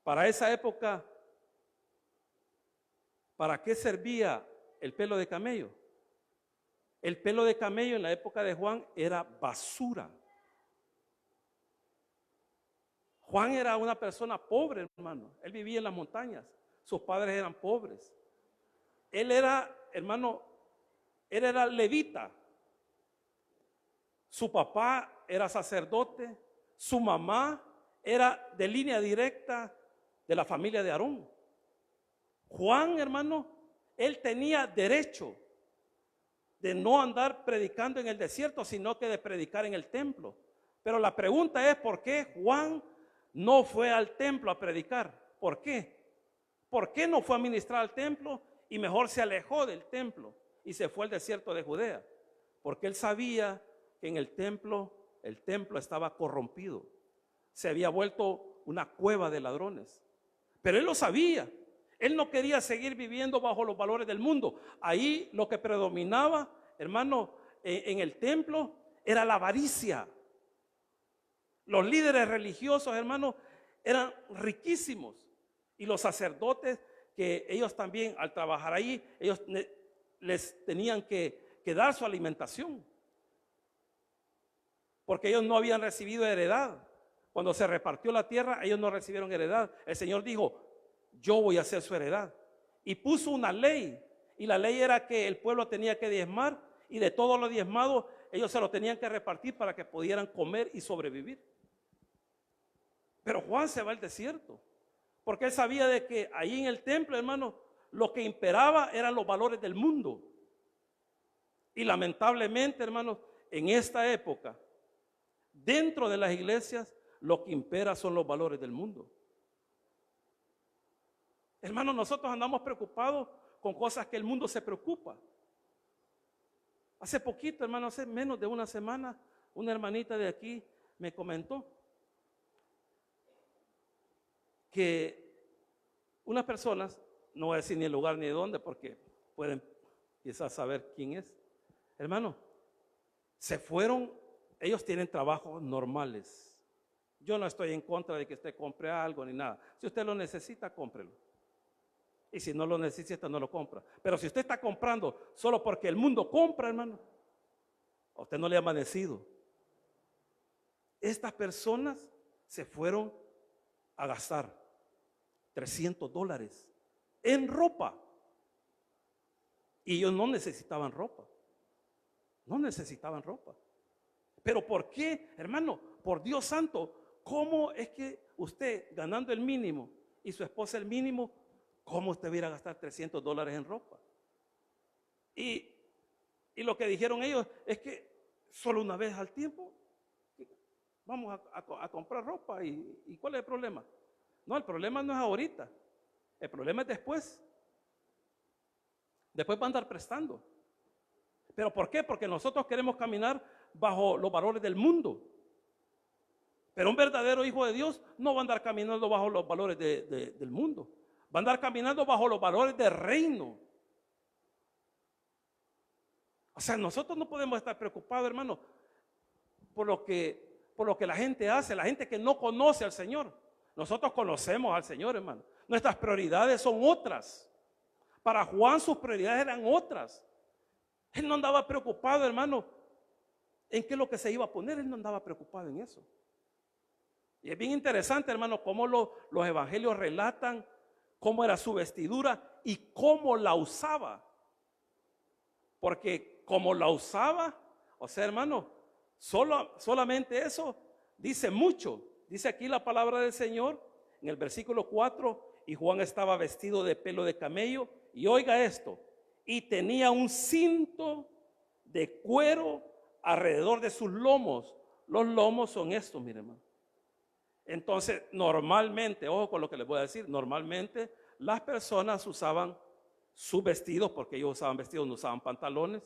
para esa época para qué servía el pelo de camello? El pelo de camello en la época de Juan era basura. Juan era una persona pobre, hermano. Él vivía en las montañas. Sus padres eran pobres. Él era, hermano, él era levita. Su papá era sacerdote. Su mamá era de línea directa de la familia de Aarón. Juan, hermano, él tenía derecho de no andar predicando en el desierto, sino que de predicar en el templo. Pero la pregunta es: ¿por qué Juan no fue al templo a predicar? ¿Por qué? ¿Por qué no fue a ministrar al templo y mejor se alejó del templo y se fue al desierto de Judea? Porque él sabía que en el templo estaba corrompido. Se había vuelto una cueva de ladrones. Pero él lo sabía. Él no quería seguir viviendo bajo los valores del mundo. Ahí lo que predominaba, hermano, en el templo era la avaricia. Los líderes religiosos, hermano, eran riquísimos. Y los sacerdotes, que ellos también al trabajar ahí, ellos les tenían que dar su alimentación. Porque ellos no habían recibido heredad. Cuando se repartió la tierra, ellos no recibieron heredad. El Señor dijo: yo voy a ser su heredad. Y puso una ley. Y la ley era que el pueblo tenía que diezmar. Y de todo lo diezmado, ellos se lo tenían que repartir para que pudieran comer y sobrevivir. Pero Juan se va al desierto. Porque él sabía de que ahí en el templo, hermano, lo que imperaba eran los valores del mundo. Y lamentablemente, hermano, en esta época, dentro de las iglesias, lo que impera son los valores del mundo. Hermano, nosotros andamos preocupados con cosas que el mundo se preocupa. Hace poquito, hermano, hace menos de una semana, una hermanita de aquí me comentó que unas personas, no voy a decir ni el lugar ni de dónde, porque pueden quizás saber quién es. Hermano, se fueron, ellos tienen trabajos normales. Yo no estoy en contra de que usted compre algo ni nada. Si usted lo necesita, cómprelo. Y si no lo necesita, no lo compra. Pero si usted está comprando solo porque el mundo compra, hermano, a usted no le ha amanecido. Estas personas se fueron a gastar $300 en ropa. Y ellos no necesitaban ropa. No necesitaban ropa. Pero ¿por qué, hermano? Por Dios santo, ¿cómo es que usted ganando el mínimo y su esposa el mínimo, cómo usted va a ir a gastar $300 en ropa? Y lo que dijeron ellos es que solo una vez al tiempo vamos a comprar ropa. ¿Y cuál es el problema? No, el problema no es ahorita. El problema es después. Después va a andar prestando. ¿Pero por qué? Porque nosotros queremos caminar bajo los valores del mundo. Pero un verdadero hijo de Dios no va a andar caminando bajo los valores del mundo. Va a andar caminando bajo los valores del reino. O sea, nosotros no podemos estar preocupados, hermano, por lo que la gente hace, la gente que no conoce al Señor. Nosotros conocemos al Señor, hermano. Nuestras prioridades son otras. Para Juan sus prioridades eran otras. Él no andaba preocupado, hermano, en qué es lo que se iba a poner. Él no andaba preocupado en eso. Y es bien interesante, hermano, cómo los evangelios relatan cómo era su vestidura y cómo la usaba. Porque como la usaba, o sea, hermano, solamente eso dice mucho. Dice aquí la palabra del Señor en el versículo 4, y Juan estaba vestido de pelo de camello, y oiga esto, y tenía un cinto de cuero alrededor de sus lomos. Los lomos son estos, miren, hermano. Entonces, normalmente, ojo con lo que les voy a decir, normalmente las personas usaban sus vestidos, porque ellos usaban vestidos, no usaban pantalones.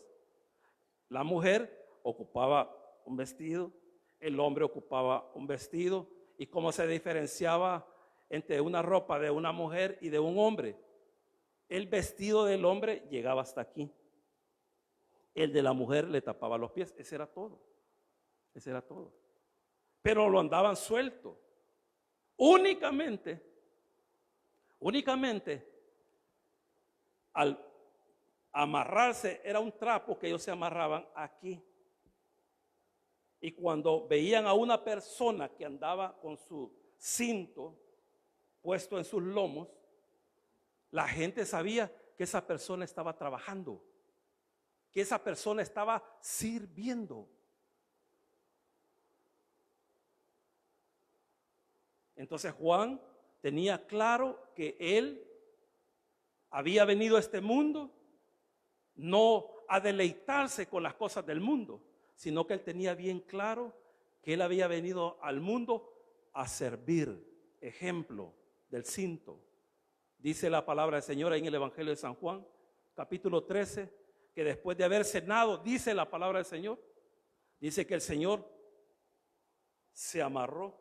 La mujer ocupaba un vestido, el hombre ocupaba un vestido. ¿Y cómo se diferenciaba entre una ropa de una mujer y de un hombre? El vestido del hombre llegaba hasta aquí. El de la mujer le tapaba los pies. Ese era todo. Ese era todo. Pero lo andaban suelto. Únicamente al amarrarse era un trapo que ellos se amarraban aquí. Y cuando veían a una persona que andaba con su cinto puesto en sus lomos, la gente sabía que esa persona estaba trabajando, que esa persona estaba sirviendo. Entonces Juan tenía claro que él había venido a este mundo no a deleitarse con las cosas del mundo, sino que él tenía bien claro que él había venido al mundo a servir. Ejemplo del cinto. Dice la palabra del Señor en el Evangelio de San Juan, capítulo 13, que después de haber cenado, dice la palabra del Señor, dice que el Señor se amarró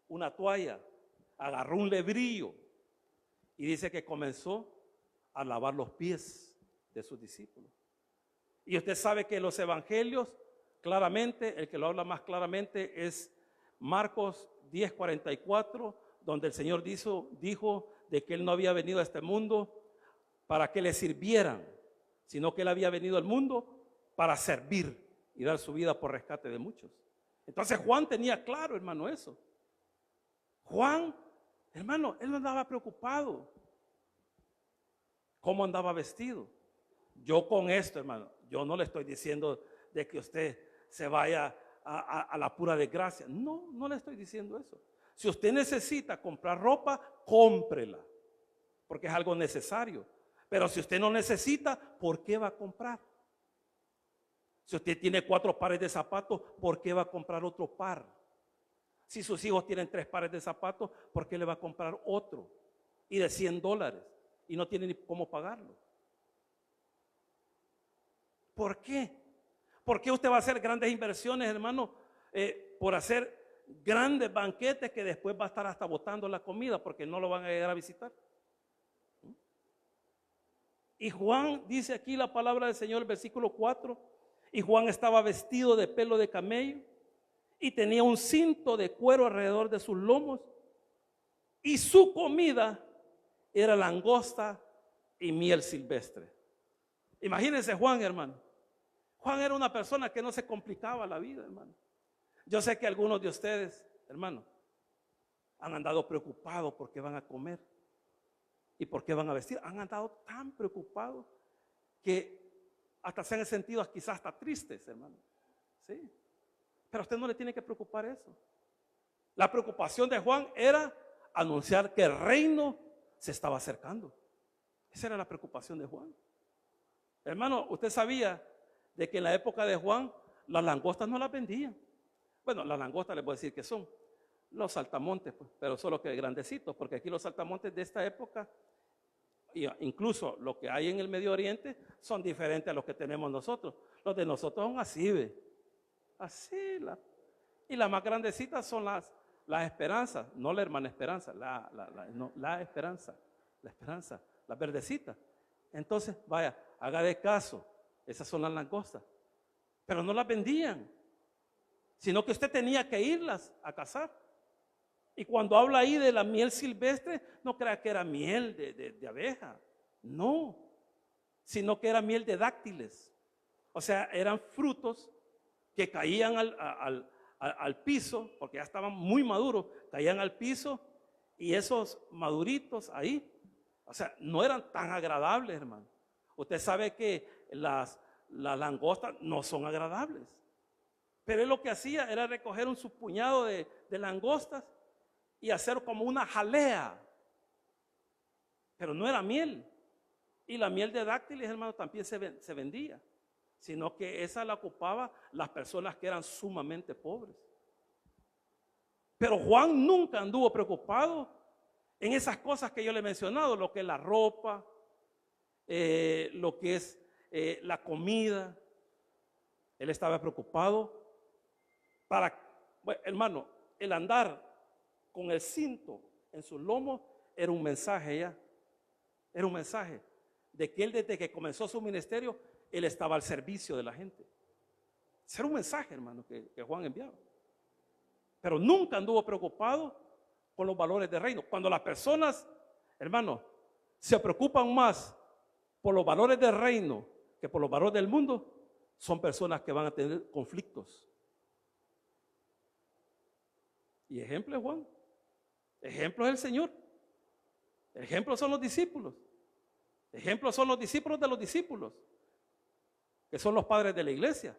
una toalla, agarró un lebrillo y dice que comenzó a lavar los pies de sus discípulos. Y usted sabe que los evangelios, claramente, el que lo habla más claramente es Marcos 10:44, donde el Señor dijo de que Él no había venido a este mundo para que le sirvieran, sino que Él había venido al mundo para servir y dar su vida por rescate de muchos. Entonces Juan tenía claro, hermano, eso. Juan, hermano, él no andaba preocupado cómo andaba vestido. Yo con esto, hermano, yo no le estoy diciendo de que usted se vaya a la pura desgracia. No, no le estoy diciendo eso. Si usted necesita comprar ropa, cómprela, porque es algo necesario. Pero si usted no necesita, ¿por qué va a comprar? Si usted tiene 4 pares de zapatos, ¿por qué va a comprar otro par? Si sus hijos tienen 3 pares de zapatos, ¿por qué le va a comprar otro? Y de $100 y no tiene ni cómo pagarlo. ¿Por qué? ¿Por qué usted va a hacer grandes inversiones, hermano? Por hacer grandes banquetes que después va a estar hasta botando la comida porque no lo van a llegar a visitar. Y Juan dice aquí la palabra del Señor, el versículo 4, y Juan estaba vestido de pelo de camello y tenía un cinto de cuero alrededor de sus lomos, y su comida era langosta y miel silvestre. Imagínense Juan, hermano. Juan era una persona que no se complicaba la vida, hermano. Yo sé que algunos de ustedes, hermano, han andado preocupados por qué van a comer y por qué van a vestir. Han andado tan preocupados que hasta se han sentido quizás hasta tristes, hermano. Sí. Pero a usted no le tiene que preocupar eso. La preocupación de Juan era anunciar que el reino se estaba acercando. Esa era la preocupación de Juan. Hermano, usted sabía de que en la época de Juan las langostas no las vendían. Bueno, las langostas les voy a decir que son los saltamontes, pues, pero solo que grandecitos, porque aquí los saltamontes de esta época, incluso lo que hay en el Medio Oriente, son diferentes a los que tenemos nosotros. Los de nosotros son así, ¿ve? Así. Y las más grandecitas son las esperanzas, no la hermana esperanza, la esperanza, las verdecitas. Entonces, vaya, haga de caso, esas son las langostas. Pero no las vendían, sino que usted tenía que irlas a cazar. Y cuando habla ahí de la miel silvestre, no crea que era miel de abeja, no, sino que era miel de dáctiles. O sea, eran frutos que caían al piso, porque ya estaban muy maduros, caían al piso, y esos maduritos ahí, o sea, no eran tan agradables, hermano. Usted sabe que las langostas no son agradables, pero él lo que hacía era recoger su puñado de langostas y hacer como una jalea, pero no era miel. Y la miel de dáctiles, hermano, también se vendía, sino que esa la ocupaban las personas que eran sumamente pobres. Pero Juan nunca anduvo preocupado en esas cosas que yo le he mencionado, lo que es la ropa, lo que es la comida. Él estaba preocupado bueno, hermano, el andar con el cinto en sus lomos era un mensaje ya. Era un mensaje de que él, desde que comenzó su ministerio, él estaba al servicio de la gente. Ese era un mensaje, hermano, que Juan enviaba. Pero nunca anduvo preocupado con los valores del reino. Cuando las personas, hermano, se preocupan más por los valores del reino que por los valores del mundo, son personas que van a tener conflictos. Y ejemplo es Juan, ejemplo es el Señor, ejemplos son los discípulos, ejemplos son los discípulos de los discípulos, que son los padres de la iglesia.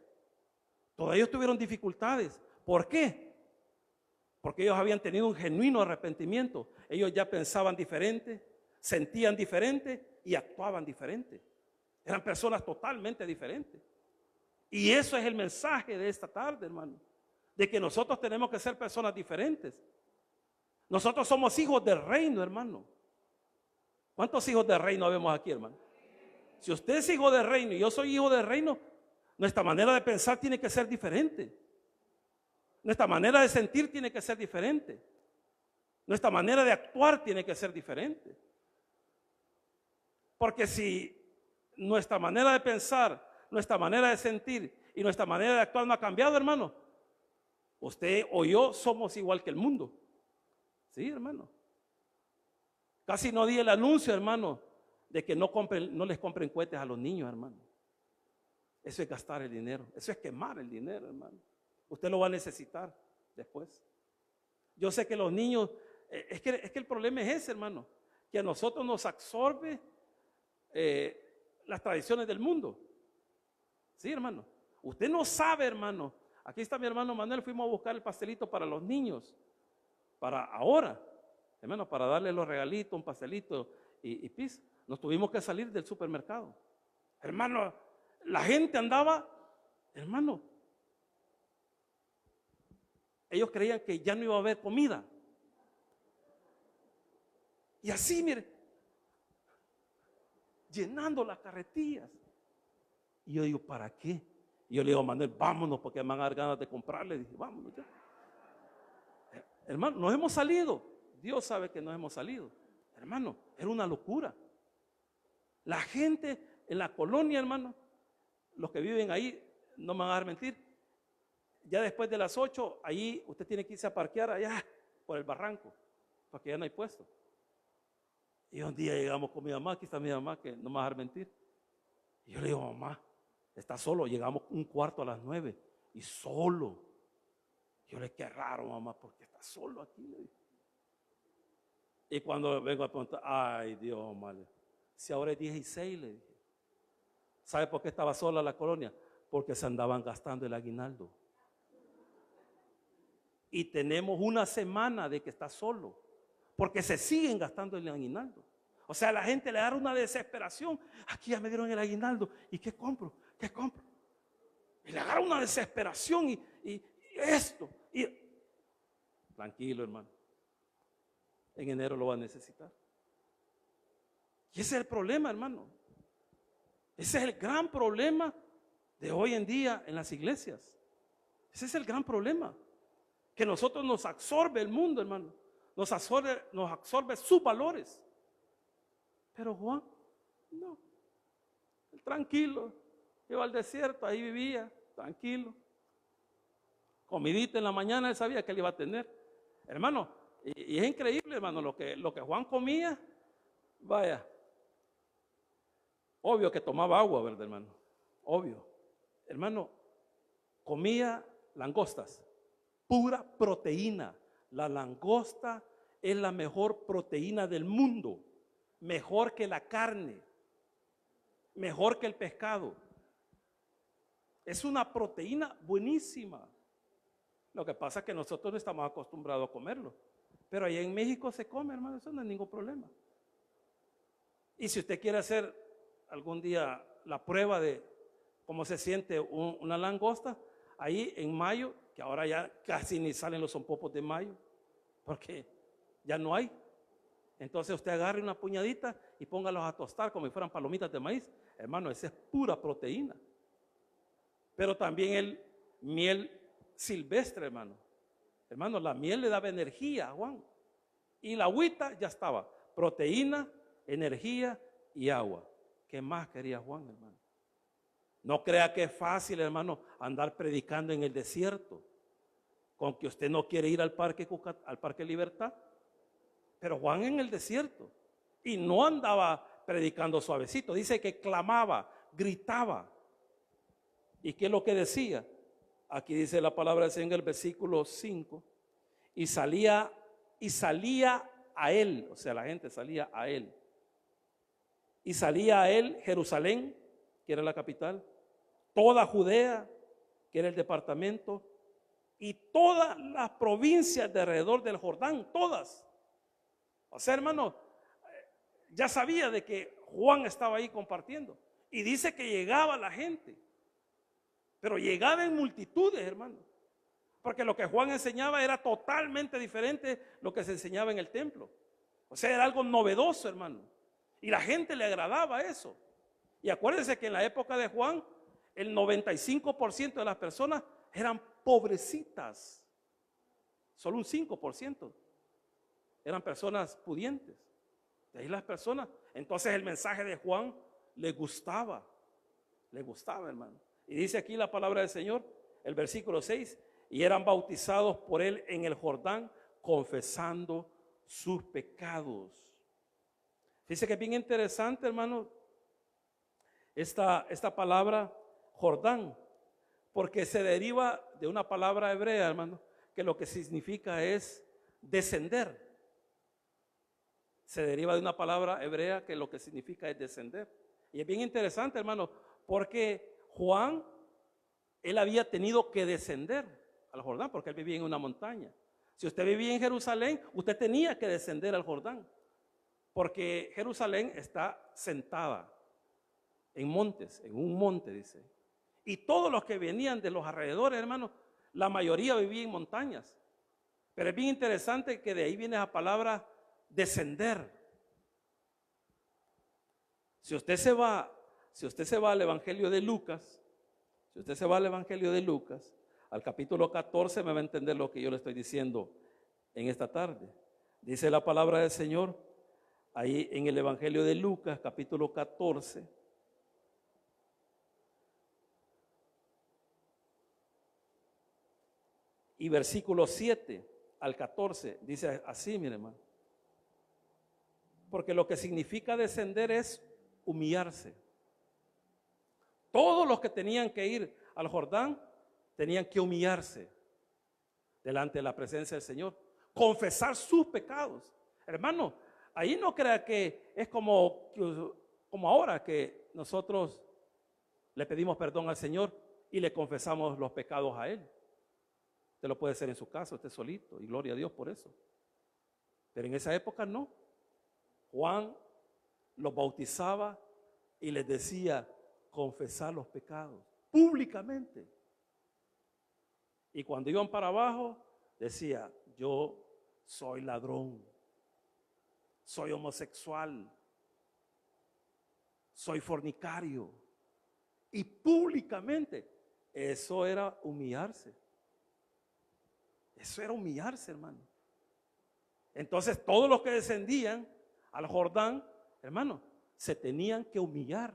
Todos ellos tuvieron dificultades. ¿Por qué? Porque ellos habían tenido un genuino arrepentimiento. Ellos ya pensaban diferente, sentían diferente y actuaban diferente. Eran personas totalmente diferentes. Y eso es el mensaje de esta tarde, hermano, de que nosotros tenemos que ser personas diferentes. Nosotros somos hijos del reino, hermano. ¿Cuántos hijos del reino vemos aquí, hermano? Si usted es hijo del reino y yo soy hijo del reino, nuestra manera de pensar tiene que ser diferente. Nuestra manera de sentir tiene que ser diferente. Nuestra manera de actuar tiene que ser diferente. Porque si nuestra manera de pensar, nuestra manera de sentir y nuestra manera de actuar no ha cambiado, hermano, usted o yo somos igual que el mundo. Sí, hermano. Casi no di el anuncio, hermano, de que no les compren cohetes a los niños, hermano. Eso es gastar el dinero, eso es quemar el dinero, hermano. Usted lo va a necesitar después. Yo sé que los niños, es que el problema es ese, hermano, que a nosotros nos absorbe las tradiciones del mundo. Sí, hermano. Usted no sabe, hermano. Aquí está mi hermano Manuel, fuimos a buscar el pastelito para los niños, para ahora, hermano, para darle los regalitos, un pastelito y pis. Nos tuvimos que salir del supermercado. Hermano, la gente andaba, hermano, ellos creían que ya no iba a haber comida. Y así, mire, llenando las carretillas. Y yo digo, ¿para qué? Y yo le digo a Manuel, vámonos, porque me van a dar ganas de comprarle. Dije, vámonos ya. Hermano, nos hemos salido. Dios sabe que nos hemos salido. Hermano, era una locura. La gente en la colonia, hermano, los que viven ahí, no me van a dar mentir, ya después de las 8, ahí usted tiene que irse a parquear allá por el barranco, porque ya no hay puesto. Y un día llegamos con mi mamá, aquí está mi mamá, que no me va a dejar mentir. Y yo le digo, mamá, está solo. Llegamos 8:45 y solo. Yo le dije, qué raro, mamá, porque está solo aquí, le dije. Y cuando vengo a preguntar, ay Dios, madre, si ahora es 16, le dije. ¿Sabe por qué estaba sola la colonia? Porque se andaban gastando el aguinaldo. Y tenemos una semana de que está solo, porque se siguen gastando el aguinaldo. O sea, a la gente le da una desesperación. Aquí ya me dieron el aguinaldo. ¿Y qué compro? ¿Qué compro? Y le agarra una desesperación y esto. Tranquilo, hermano. En enero lo va a necesitar. Y ese es el problema, hermano. Ese es el gran problema de hoy en día en las iglesias. Ese es el gran problema. Que nosotros nos absorbe el mundo, hermano. Nos absorbe sus valores. Pero Juan, no. Él tranquilo. Iba al desierto, ahí vivía, tranquilo. Comidita en la mañana, él sabía que él iba a tener. Hermano, y es increíble, hermano, lo que Juan comía. Vaya. Obvio que tomaba agua, ¿verdad, hermano? Obvio. Hermano, comía langostas. Pura proteína. La langosta es la mejor proteína del mundo. Mejor que la carne. Mejor que el pescado. Es una proteína buenísima. Lo que pasa es que nosotros no estamos acostumbrados a comerlo. Pero allá en México se come, hermano, eso no es ningún problema. Y si usted quiere hacer algún día la prueba de cómo se siente una langosta, ahí en mayo, que ahora ya casi ni salen los zompopos de mayo, porque ya no hay. Entonces usted agarre una puñadita y póngalos a tostar como si fueran palomitas de maíz. Hermano, esa es pura proteína. Pero también el miel silvestre, hermano. Hermano, la miel le daba energía a Juan. Y la agüita ya estaba. Proteína, energía y agua. ¿Qué más quería Juan, hermano? No crea que es fácil, hermano, andar predicando en el desierto. Con que usted no quiere ir al parque Libertad. Pero Juan en el desierto. Y no andaba predicando suavecito. Dice que clamaba, gritaba. ¿Y qué es lo que decía? Aquí dice la palabra del Señor en el versículo 5. Y salía a él. O sea, la gente salía a él. Y salía a él Jerusalén, que era la capital. Toda Judea, que era el departamento. Y todas las provincias de alrededor del Jordán, todas. O sea, hermano, ya sabía de que Juan estaba ahí compartiendo. Y dice que llegaba la gente. Pero llegaba en multitudes, hermano. Porque lo que Juan enseñaba era totalmente diferente de lo que se enseñaba en el templo. O sea, era algo novedoso, hermano. Y la gente le agradaba eso. Y acuérdense que en la época de Juan, el 95% de las personas eran pobrecitas. Solo un 5% eran personas pudientes. De ahí las personas. Entonces el mensaje de Juan le gustaba, hermano. Y dice aquí la palabra del Señor, el versículo 6, y eran bautizados por él en el Jordán, confesando sus pecados. Dice que es bien interesante, hermano, esta palabra Jordán, porque se deriva de una palabra hebrea, hermano, que lo que significa es descender. Se deriva de una palabra hebrea que lo que significa es descender. Y es bien interesante, hermano, porque Juan, él había tenido que descender al Jordán porque él vivía en una montaña. Si usted vivía en Jerusalén, usted tenía que descender al Jordán, porque Jerusalén está sentada en montes, en un monte, dice. Y todos los que venían de los alrededores, hermano, la mayoría vivía en montañas. Pero es bien interesante que de ahí viene la palabra descender. Si usted se va al Evangelio de Lucas, al capítulo 14, me va a entender lo que yo le estoy diciendo en esta tarde. Dice la palabra del Señor, ahí en el Evangelio de Lucas, capítulo 14. Y versículo 7 al 14, dice así, mire, hermano. Porque lo que significa descender es humillarse. Todos los que tenían que ir al Jordán tenían que humillarse delante de la presencia del Señor, confesar sus pecados. Hermano, ahí no crea que es como ahora que nosotros le pedimos perdón al Señor y le confesamos los pecados a Él. Usted lo puede hacer en su casa, usted solito, y gloria a Dios por eso. Pero en esa época no. Juan los bautizaba y les decía confesar los pecados públicamente. Y cuando iban para abajo, decía, yo soy ladrón, soy homosexual, soy fornicario. Y públicamente, eso era humillarse. Eso era humillarse, hermano. Entonces todos los que descendían al Jordán, hermano, se tenían que humillar,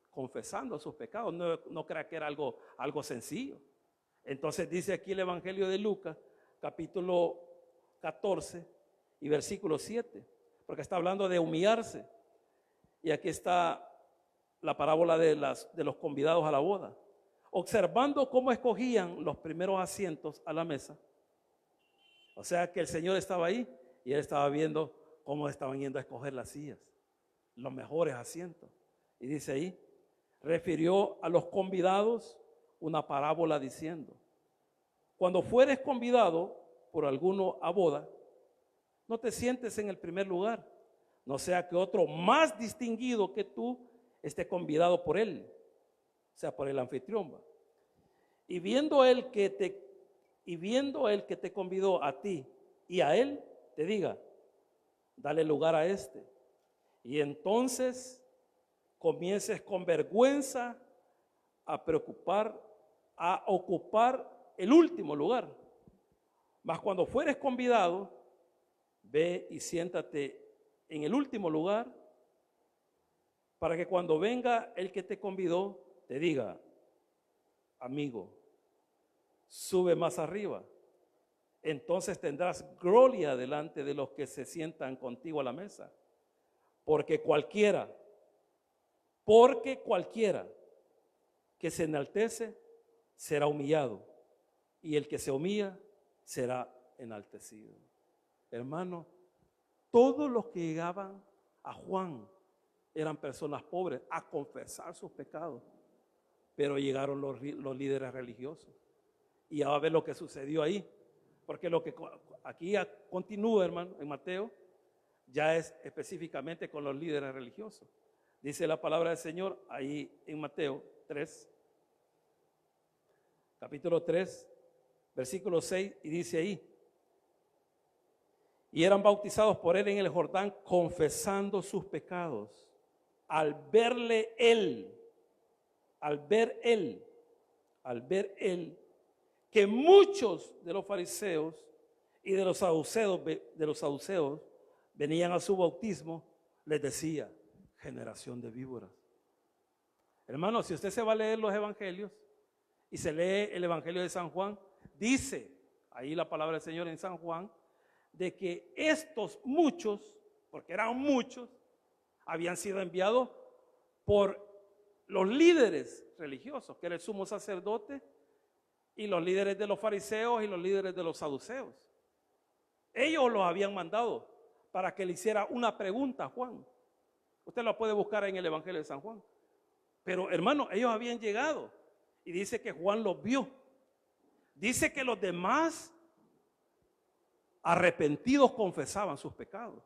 confesando sus pecados. No crea que era algo sencillo. Entonces dice aquí el Evangelio de Lucas, capítulo 14 y versículo 7, porque está hablando de humillarse. Y aquí está la parábola de los convidados a la boda. Observando cómo escogían los primeros asientos a la mesa. O sea que el Señor estaba ahí y Él estaba viendo cómo estaban yendo a escoger las sillas, los mejores asientos. Y dice ahí, refirió a los convidados una parábola diciendo, cuando fueres convidado por alguno a boda, No te sientes en el primer lugar, no sea que otro más distinguido que tú esté convidado por él, o sea, por el anfitrión. Y viendo él que te convidó a ti y a él, te diga, dale lugar a este. Y entonces comiences con vergüenza a ocupar el último lugar. Mas cuando fueres convidado, ve y siéntate en el último lugar, para que cuando venga el que te convidó, te diga, amigo, sube más arriba. Entonces tendrás gloria delante de los que se sientan contigo a la mesa. Porque cualquiera que se enaltece será humillado, y el que se humilla será enaltecido. Hermano, todos los que llegaban a Juan eran personas pobres a confesar sus pecados, pero llegaron los líderes religiosos. Y a ver lo que sucedió ahí, porque lo que aquí continúa, hermano, en Mateo, ya es específicamente con los líderes religiosos. Dice la palabra del Señor ahí en Mateo 3, capítulo 3, versículo 6, y dice ahí, y eran bautizados por él en el Jordán, confesando sus pecados. Al ver él, que muchos de los fariseos y de los saduceos venían a su bautismo, les decía, generación de víboras. Hermano, si usted se va a leer los evangelios y se lee el evangelio de San Juan, dice ahí la palabra del Señor en San Juan, de que estos muchos, porque eran muchos, habían sido enviados por los líderes religiosos, que era el sumo sacerdote y los líderes de los fariseos y los líderes de los saduceos. Ellos los habían mandado para que le hiciera una pregunta a Juan. Usted lo puede buscar en el evangelio de San Juan. Pero hermano, ellos habían llegado y dice que Juan los vio. Dice que los demás arrepentidos confesaban sus pecados,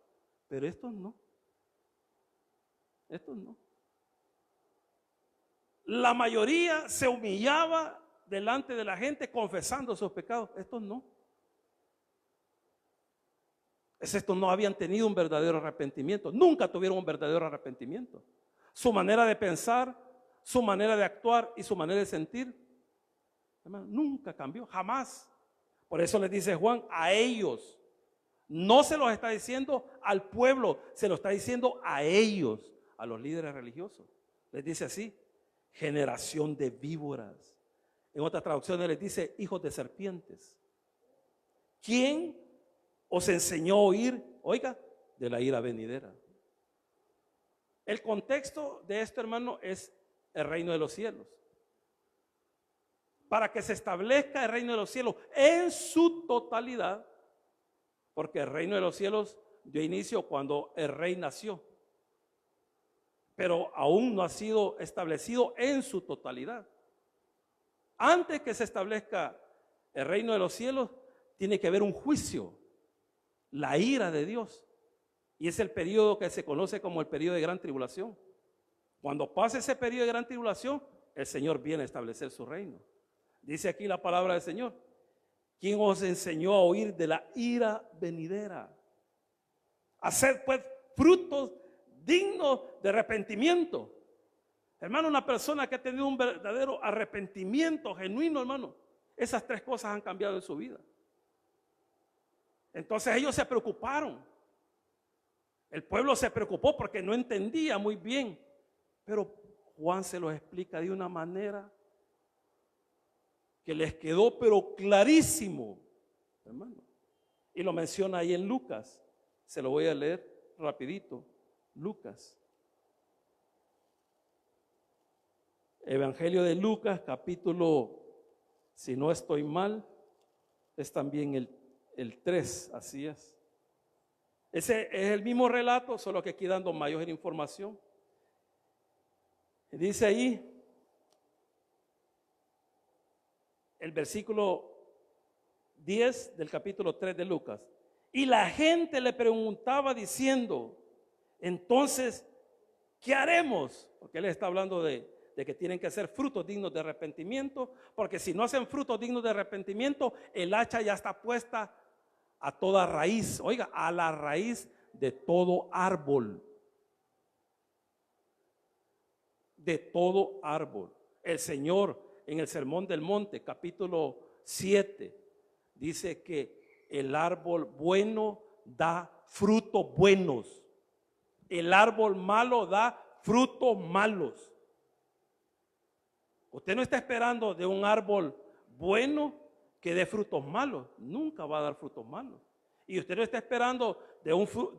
pero estos no. La mayoría se humillaba delante de la gente confesando sus pecados, estos no. Estos no habían tenido un verdadero arrepentimiento, nunca tuvieron un verdadero arrepentimiento. Su manera de pensar, su manera de actuar y su manera de sentir, hermano, nunca cambió, jamás. Por eso les dice Juan a ellos. No se los está diciendo al pueblo, se lo está diciendo a ellos, a los líderes religiosos. Les dice así, generación de víboras. En otras traducciones les dice, hijos de serpientes. ¿Quién os enseñó a oír, oiga, de la ira venidera? El contexto de esto, hermano, es el reino de los cielos. Para que se establezca el reino de los cielos en su totalidad, porque el reino de los cielos dio inicio cuando el rey nació, pero aún no ha sido establecido en su totalidad. Antes que se establezca el reino de los cielos, tiene que haber un juicio, la ira de Dios, y es el periodo que se conoce como el periodo de gran tribulación. Cuando pase ese periodo de gran tribulación, el Señor viene a establecer su reino. Dice aquí la palabra del Señor, ¿quién os enseñó a oír de la ira venidera? Hacer pues frutos dignos de arrepentimiento. Hermano, una persona que ha tenido un verdadero arrepentimiento genuino, hermano, esas tres cosas han cambiado en su vida. Entonces ellos se preocuparon. El pueblo se preocupó porque no entendía muy bien. Pero Juan se los explica de una manera que les quedó pero clarísimo, hermano. Y lo menciona ahí en Lucas. Se lo voy a leer rapidito. Lucas. Evangelio de Lucas, capítulo, si no estoy mal, es también el 3, así es. Ese es el mismo relato, solo que aquí dando mayor información. Dice ahí, el versículo 10 del capítulo 3 de Lucas. Y la gente le preguntaba diciendo, entonces, ¿qué haremos? Porque él está hablando de que tienen que hacer frutos dignos de arrepentimiento, porque si no hacen frutos dignos de arrepentimiento, el hacha ya está puesta a toda raíz, oiga, a la raíz de todo árbol. De todo árbol. El Señor en el Sermón del Monte, capítulo 7, dice que el árbol bueno da frutos buenos. El árbol malo da frutos malos. Usted no está esperando de un árbol bueno que dé frutos malos. Nunca va a dar frutos malos. Y usted no está esperando de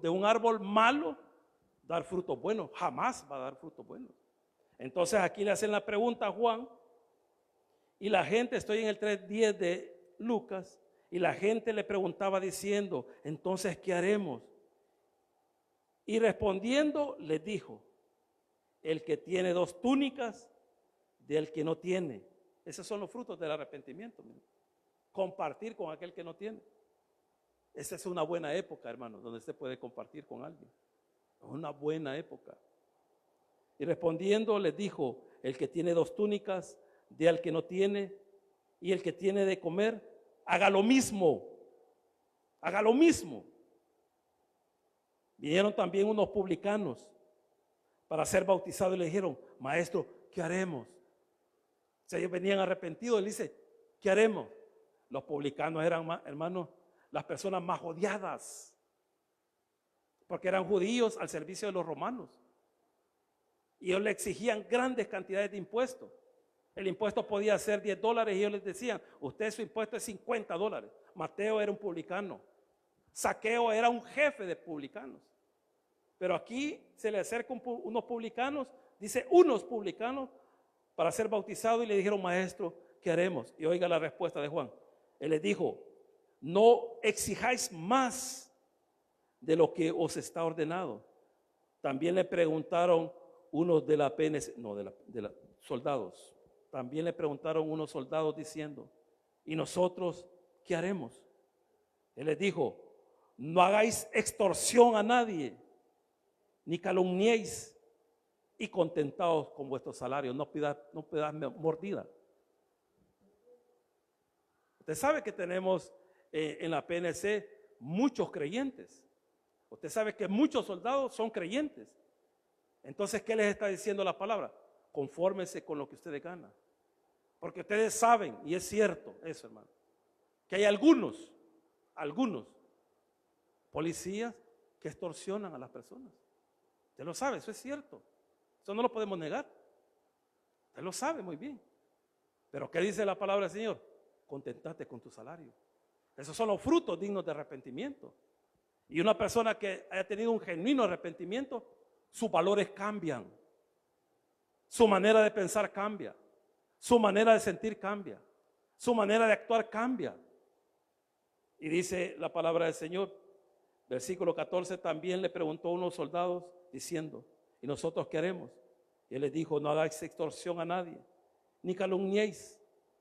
un árbol malo dar frutos buenos. Jamás va a dar frutos buenos. Entonces aquí le hacen la pregunta a Juan. Y la gente, estoy en el 3:10 de Lucas. Y la gente le preguntaba diciendo, entonces, ¿qué haremos? Y respondiendo les dijo, el que tiene 2 túnicas, del que no tiene. Esos son los frutos del arrepentimiento. Compartir con aquel que no tiene. Esa es una buena época, hermano, donde usted puede compartir con alguien. Es una buena época. Y respondiendo les dijo, el que tiene 2 túnicas, dé al que no tiene, y el que tiene de comer, haga lo mismo. Haga lo mismo. Vinieron también unos publicanos para ser bautizados y le dijeron, maestro, ¿qué haremos? O sea, ellos venían arrepentidos. Él dice, ¿qué haremos? Los publicanos eran, hermanos, las personas más odiadas, porque eran judíos al servicio de los romanos. Y ellos le exigían grandes cantidades de impuestos. El impuesto podía ser $10 y ellos les decían, usted su impuesto es $50. Mateo era un publicano. Zaqueo era un jefe de publicanos. Pero aquí se le acercan unos publicanos, dice unos publicanos, para ser bautizados y le dijeron, maestro, ¿qué haremos? Y oiga la respuesta de Juan. Él les dijo, no exijáis más de lo que os está ordenado. También le preguntaron unos de la PNC, no, de la soldados. También le preguntaron unos soldados diciendo, ¿y nosotros qué haremos? Él les dijo, no hagáis extorsión a nadie, ni calumniéis, y contentaos con vuestro salario, no pidas mordida. Usted sabe que tenemos en la PNC muchos creyentes. Usted sabe que muchos soldados son creyentes. Entonces, ¿qué les está diciendo la palabra? Confórmense con lo que ustedes ganan. Porque ustedes saben, y es cierto eso, hermano, que hay algunos policías que extorsionan a las personas. Usted lo sabe, eso es cierto. Eso no lo podemos negar. Usted lo sabe muy bien. Pero ¿qué dice la palabra del Señor? Contentate con tu salario. Esos son los frutos dignos de arrepentimiento. Y una persona que haya tenido un genuino arrepentimiento, sus valores cambian. Su manera de pensar cambia. Su manera de sentir cambia. Su manera de actuar cambia. Y dice la palabra del Señor, versículo 14, también le preguntó a unos soldados diciendo, ¿y nosotros qué haremos? Y él les dijo, no hagáis extorsión a nadie, ni calumniéis,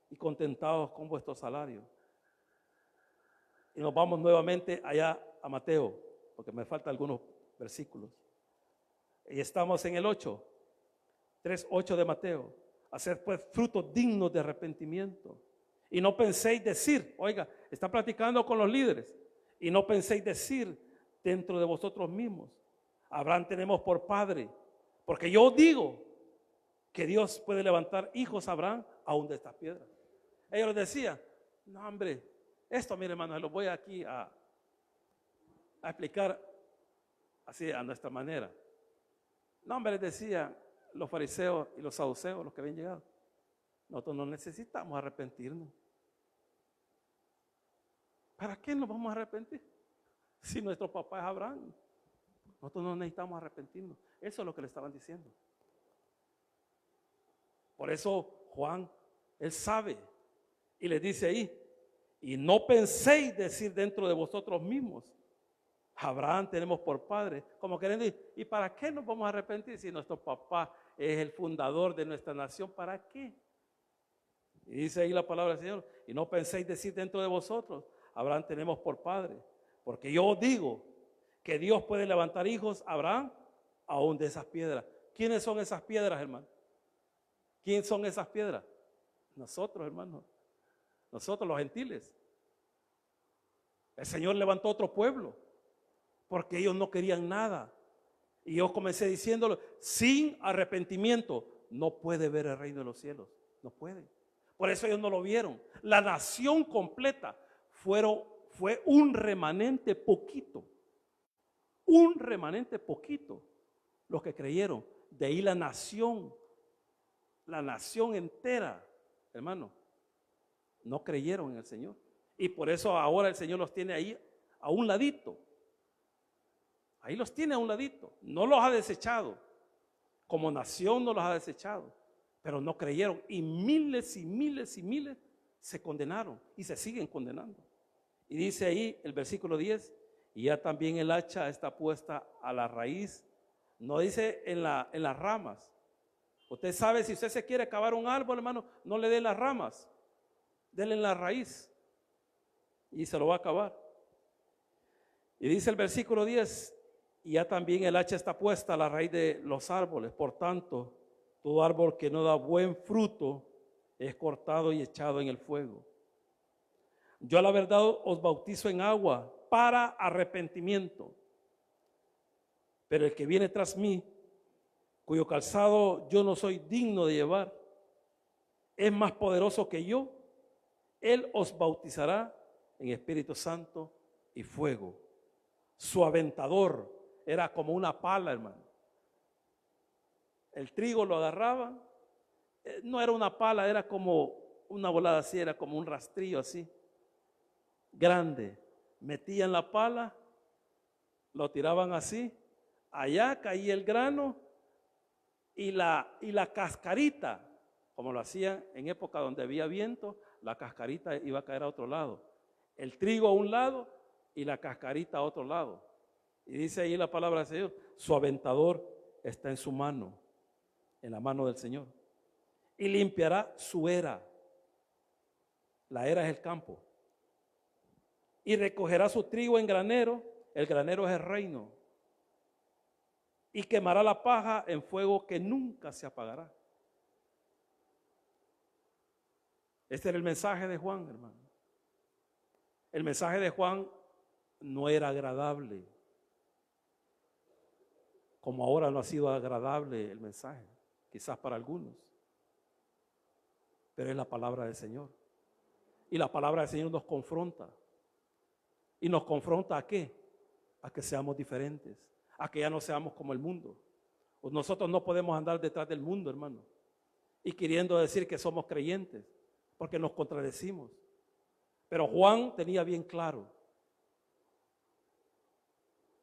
y contentaos con vuestro salario. Y nos vamos nuevamente allá a Mateo, porque me faltan algunos versículos. Y estamos en el 3:8 de Mateo. Hacer pues frutos dignos de arrepentimiento. Y no penséis decir, oiga, está platicando con los líderes, y no penséis decir dentro de vosotros mismos, Abraham tenemos por padre, porque yo digo que Dios puede levantar hijos a Abraham aún de estas piedras. Ellos decían, no hombre, esto mire hermano, lo voy aquí a explicar así a nuestra manera. No hombre, les decían los fariseos y los saduceos, los que habían llegado, nosotros no necesitamos arrepentirnos. ¿Para qué nos vamos a arrepentir? Si nuestro papá es Abraham, nosotros no necesitamos arrepentirnos. Eso es lo que le estaban diciendo. Por eso Juan, él sabe y le dice ahí, y no penséis decir dentro de vosotros mismos, Abraham tenemos por padre, como queriendo decir, ¿y para qué nos vamos a arrepentir si nuestro papá es el fundador de nuestra nación? ¿Para qué? Y dice ahí la palabra del Señor, y no penséis decir dentro de vosotros, Abraham tenemos por padre, Porque yo os digo que Dios puede levantar hijos a Abraham aún de esas piedras. ¿Quiénes son esas piedras, hermano? ¿Quién son esas piedras? Nosotros, hermano. Nosotros, los gentiles. El Señor levantó otro pueblo porque ellos no querían nada. Y yo comencé diciéndolo, sin arrepentimiento no puede ver el reino de los cielos. No puede. Por eso ellos no lo vieron. La nación completa fue un remanente poquito. Un remanente poquito los que creyeron. De ahí la nación entera, hermano, no creyeron en el Señor. Y por eso ahora el Señor los tiene ahí a un ladito. Ahí los tiene a un ladito. No los ha desechado. Como nación no los ha desechado. Pero no creyeron. Y miles y miles y miles se condenaron. Y se siguen condenando. Y dice ahí el versículo 10. Y ya también el hacha está puesta a la raíz. No dice en las ramas. Usted sabe, si usted se quiere acabar un árbol, hermano, no le dé las ramas. Dele en la raíz. Y se lo va a acabar. Y dice el versículo 10. Y ya también el hacha está puesta a la raíz de los árboles. Por tanto, todo árbol que no da buen fruto es cortado y echado en el fuego. Yo a la verdad os bautizo en agua para arrepentimiento. Pero el que viene tras mí, cuyo calzado yo no soy digno de llevar, es más poderoso que yo. Él os bautizará en Espíritu Santo y fuego. Su aventador era como una pala, hermano. El trigo lo agarraba, no era una pala, era como una volada así, era como un rastrillo así, grande. Metían la pala, lo tiraban así, allá caía el grano y la cascarita, como lo hacían en época donde había viento, la cascarita iba a caer a otro lado. El trigo a un lado y la cascarita a otro lado. Y dice ahí la palabra del Señor, su aventador está en su mano, en la mano del Señor. Y limpiará su era. La era es el campo. Y recogerá su trigo en granero. El granero es el reino. Y quemará la paja en fuego que nunca se apagará. Este era el mensaje de Juan, hermano. El mensaje de Juan no era agradable, como ahora no ha sido agradable el mensaje, quizás para algunos. Pero es la palabra del Señor. Y la palabra del Señor nos confronta. ¿Y nos confronta a qué? A que seamos diferentes, a que ya no seamos como el mundo. Pues nosotros no podemos andar detrás del mundo, hermano, y queriendo decir que somos creyentes, porque nos contradecimos. Pero Juan tenía bien claro,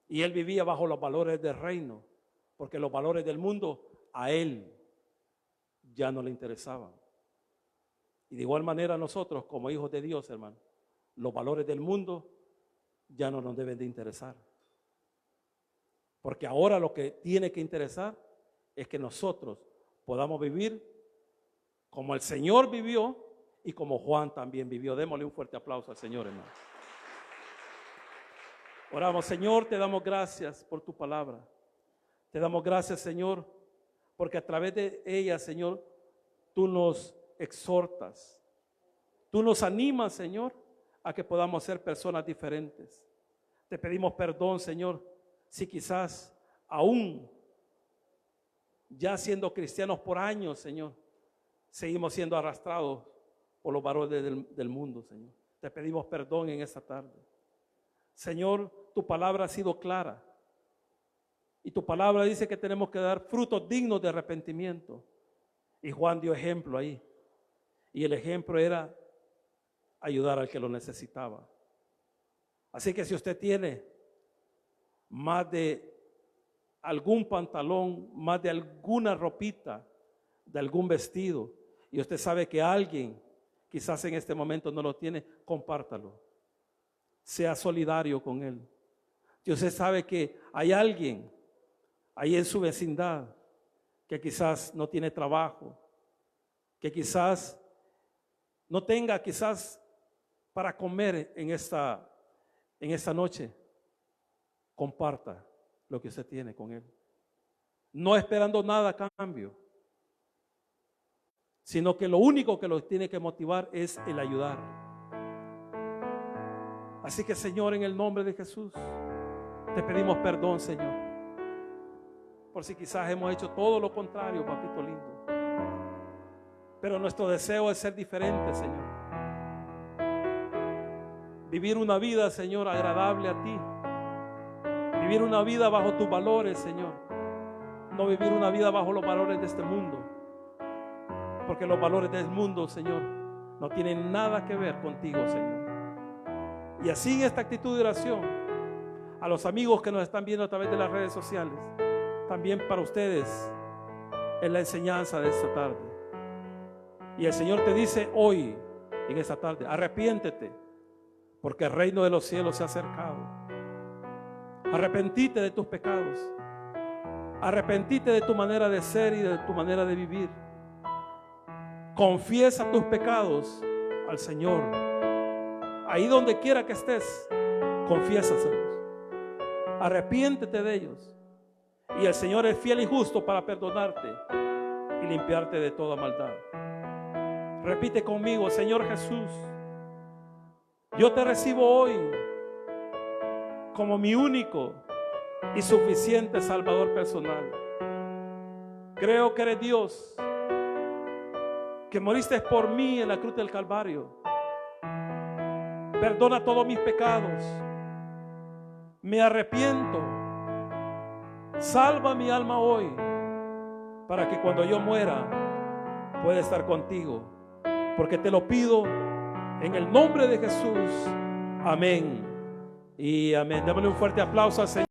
y él vivía bajo los valores del reino, porque los valores del mundo a él ya no le interesaban. Y de igual manera nosotros, como hijos de Dios, hermano, los valores del mundo ya no nos deben de interesar. Porque ahora lo que tiene que interesar es que nosotros podamos vivir como el Señor vivió y como Juan también vivió. Démosle un fuerte aplauso al Señor, hermano. Oramos, Señor, te damos gracias por tu palabra. Te damos gracias, Señor, porque a través de ella, Señor, tú nos exhortas. Tú nos animas, Señor, a que podamos ser personas diferentes. Te pedimos perdón, Señor, si quizás aún ya siendo cristianos por años, Señor, seguimos siendo arrastrados por los valores del mundo, Señor. Te pedimos perdón en esta tarde. Señor, tu palabra ha sido clara. Y tu palabra dice que tenemos que dar frutos dignos de arrepentimiento. Y Juan dio ejemplo ahí. Y el ejemplo era ayudar al que lo necesitaba. Así que si usted tiene más de algún pantalón, más de alguna ropita, de algún vestido, y usted sabe que alguien quizás en este momento no lo tiene, compártalo. Sea solidario con él. Y usted sabe que hay alguien ahí en su vecindad que quizás no tiene trabajo, que quizás no tenga quizás para comer en en esta noche comparta lo que usted tiene con Él. No esperando nada a cambio, sino que lo único que lo tiene que motivar es el ayudar. Así que, Señor, en el nombre de Jesús, te pedimos perdón, Señor, por si quizás hemos hecho todo lo contrario, papito lindo. Pero nuestro deseo es ser diferente, Señor. Vivir una vida, Señor, agradable a ti. Vivir una vida bajo tus valores, Señor. No vivir una vida bajo los valores de este mundo. Porque los valores del mundo, Señor, no tienen nada que ver contigo, Señor. Y así en esta actitud de oración, a los amigos que nos están viendo a través de las redes sociales, también para ustedes es la enseñanza de esta tarde. Y el Señor te dice hoy, en esta tarde, arrepiéntete, porque el reino de los cielos se ha acercado. Arrepentite de tus pecados. Arrepentite de tu manera de ser y de tu manera de vivir. Confiesa tus pecados al Señor. Ahí donde quiera que estés, confiésaselos. Arrepiéntete de ellos. Y el Señor es fiel y justo para perdonarte y limpiarte de toda maldad. Repite conmigo: Señor Jesús, yo te recibo hoy como mi único y suficiente Salvador personal. Creo que eres Dios, que moriste por mí en la cruz del Calvario. Perdona todos mis pecados. Me arrepiento. Salva mi alma hoy, para que cuando yo muera pueda estar contigo. Porque te lo pido en el nombre de Jesús. Amén y amén. Démosle un fuerte aplauso al Señor.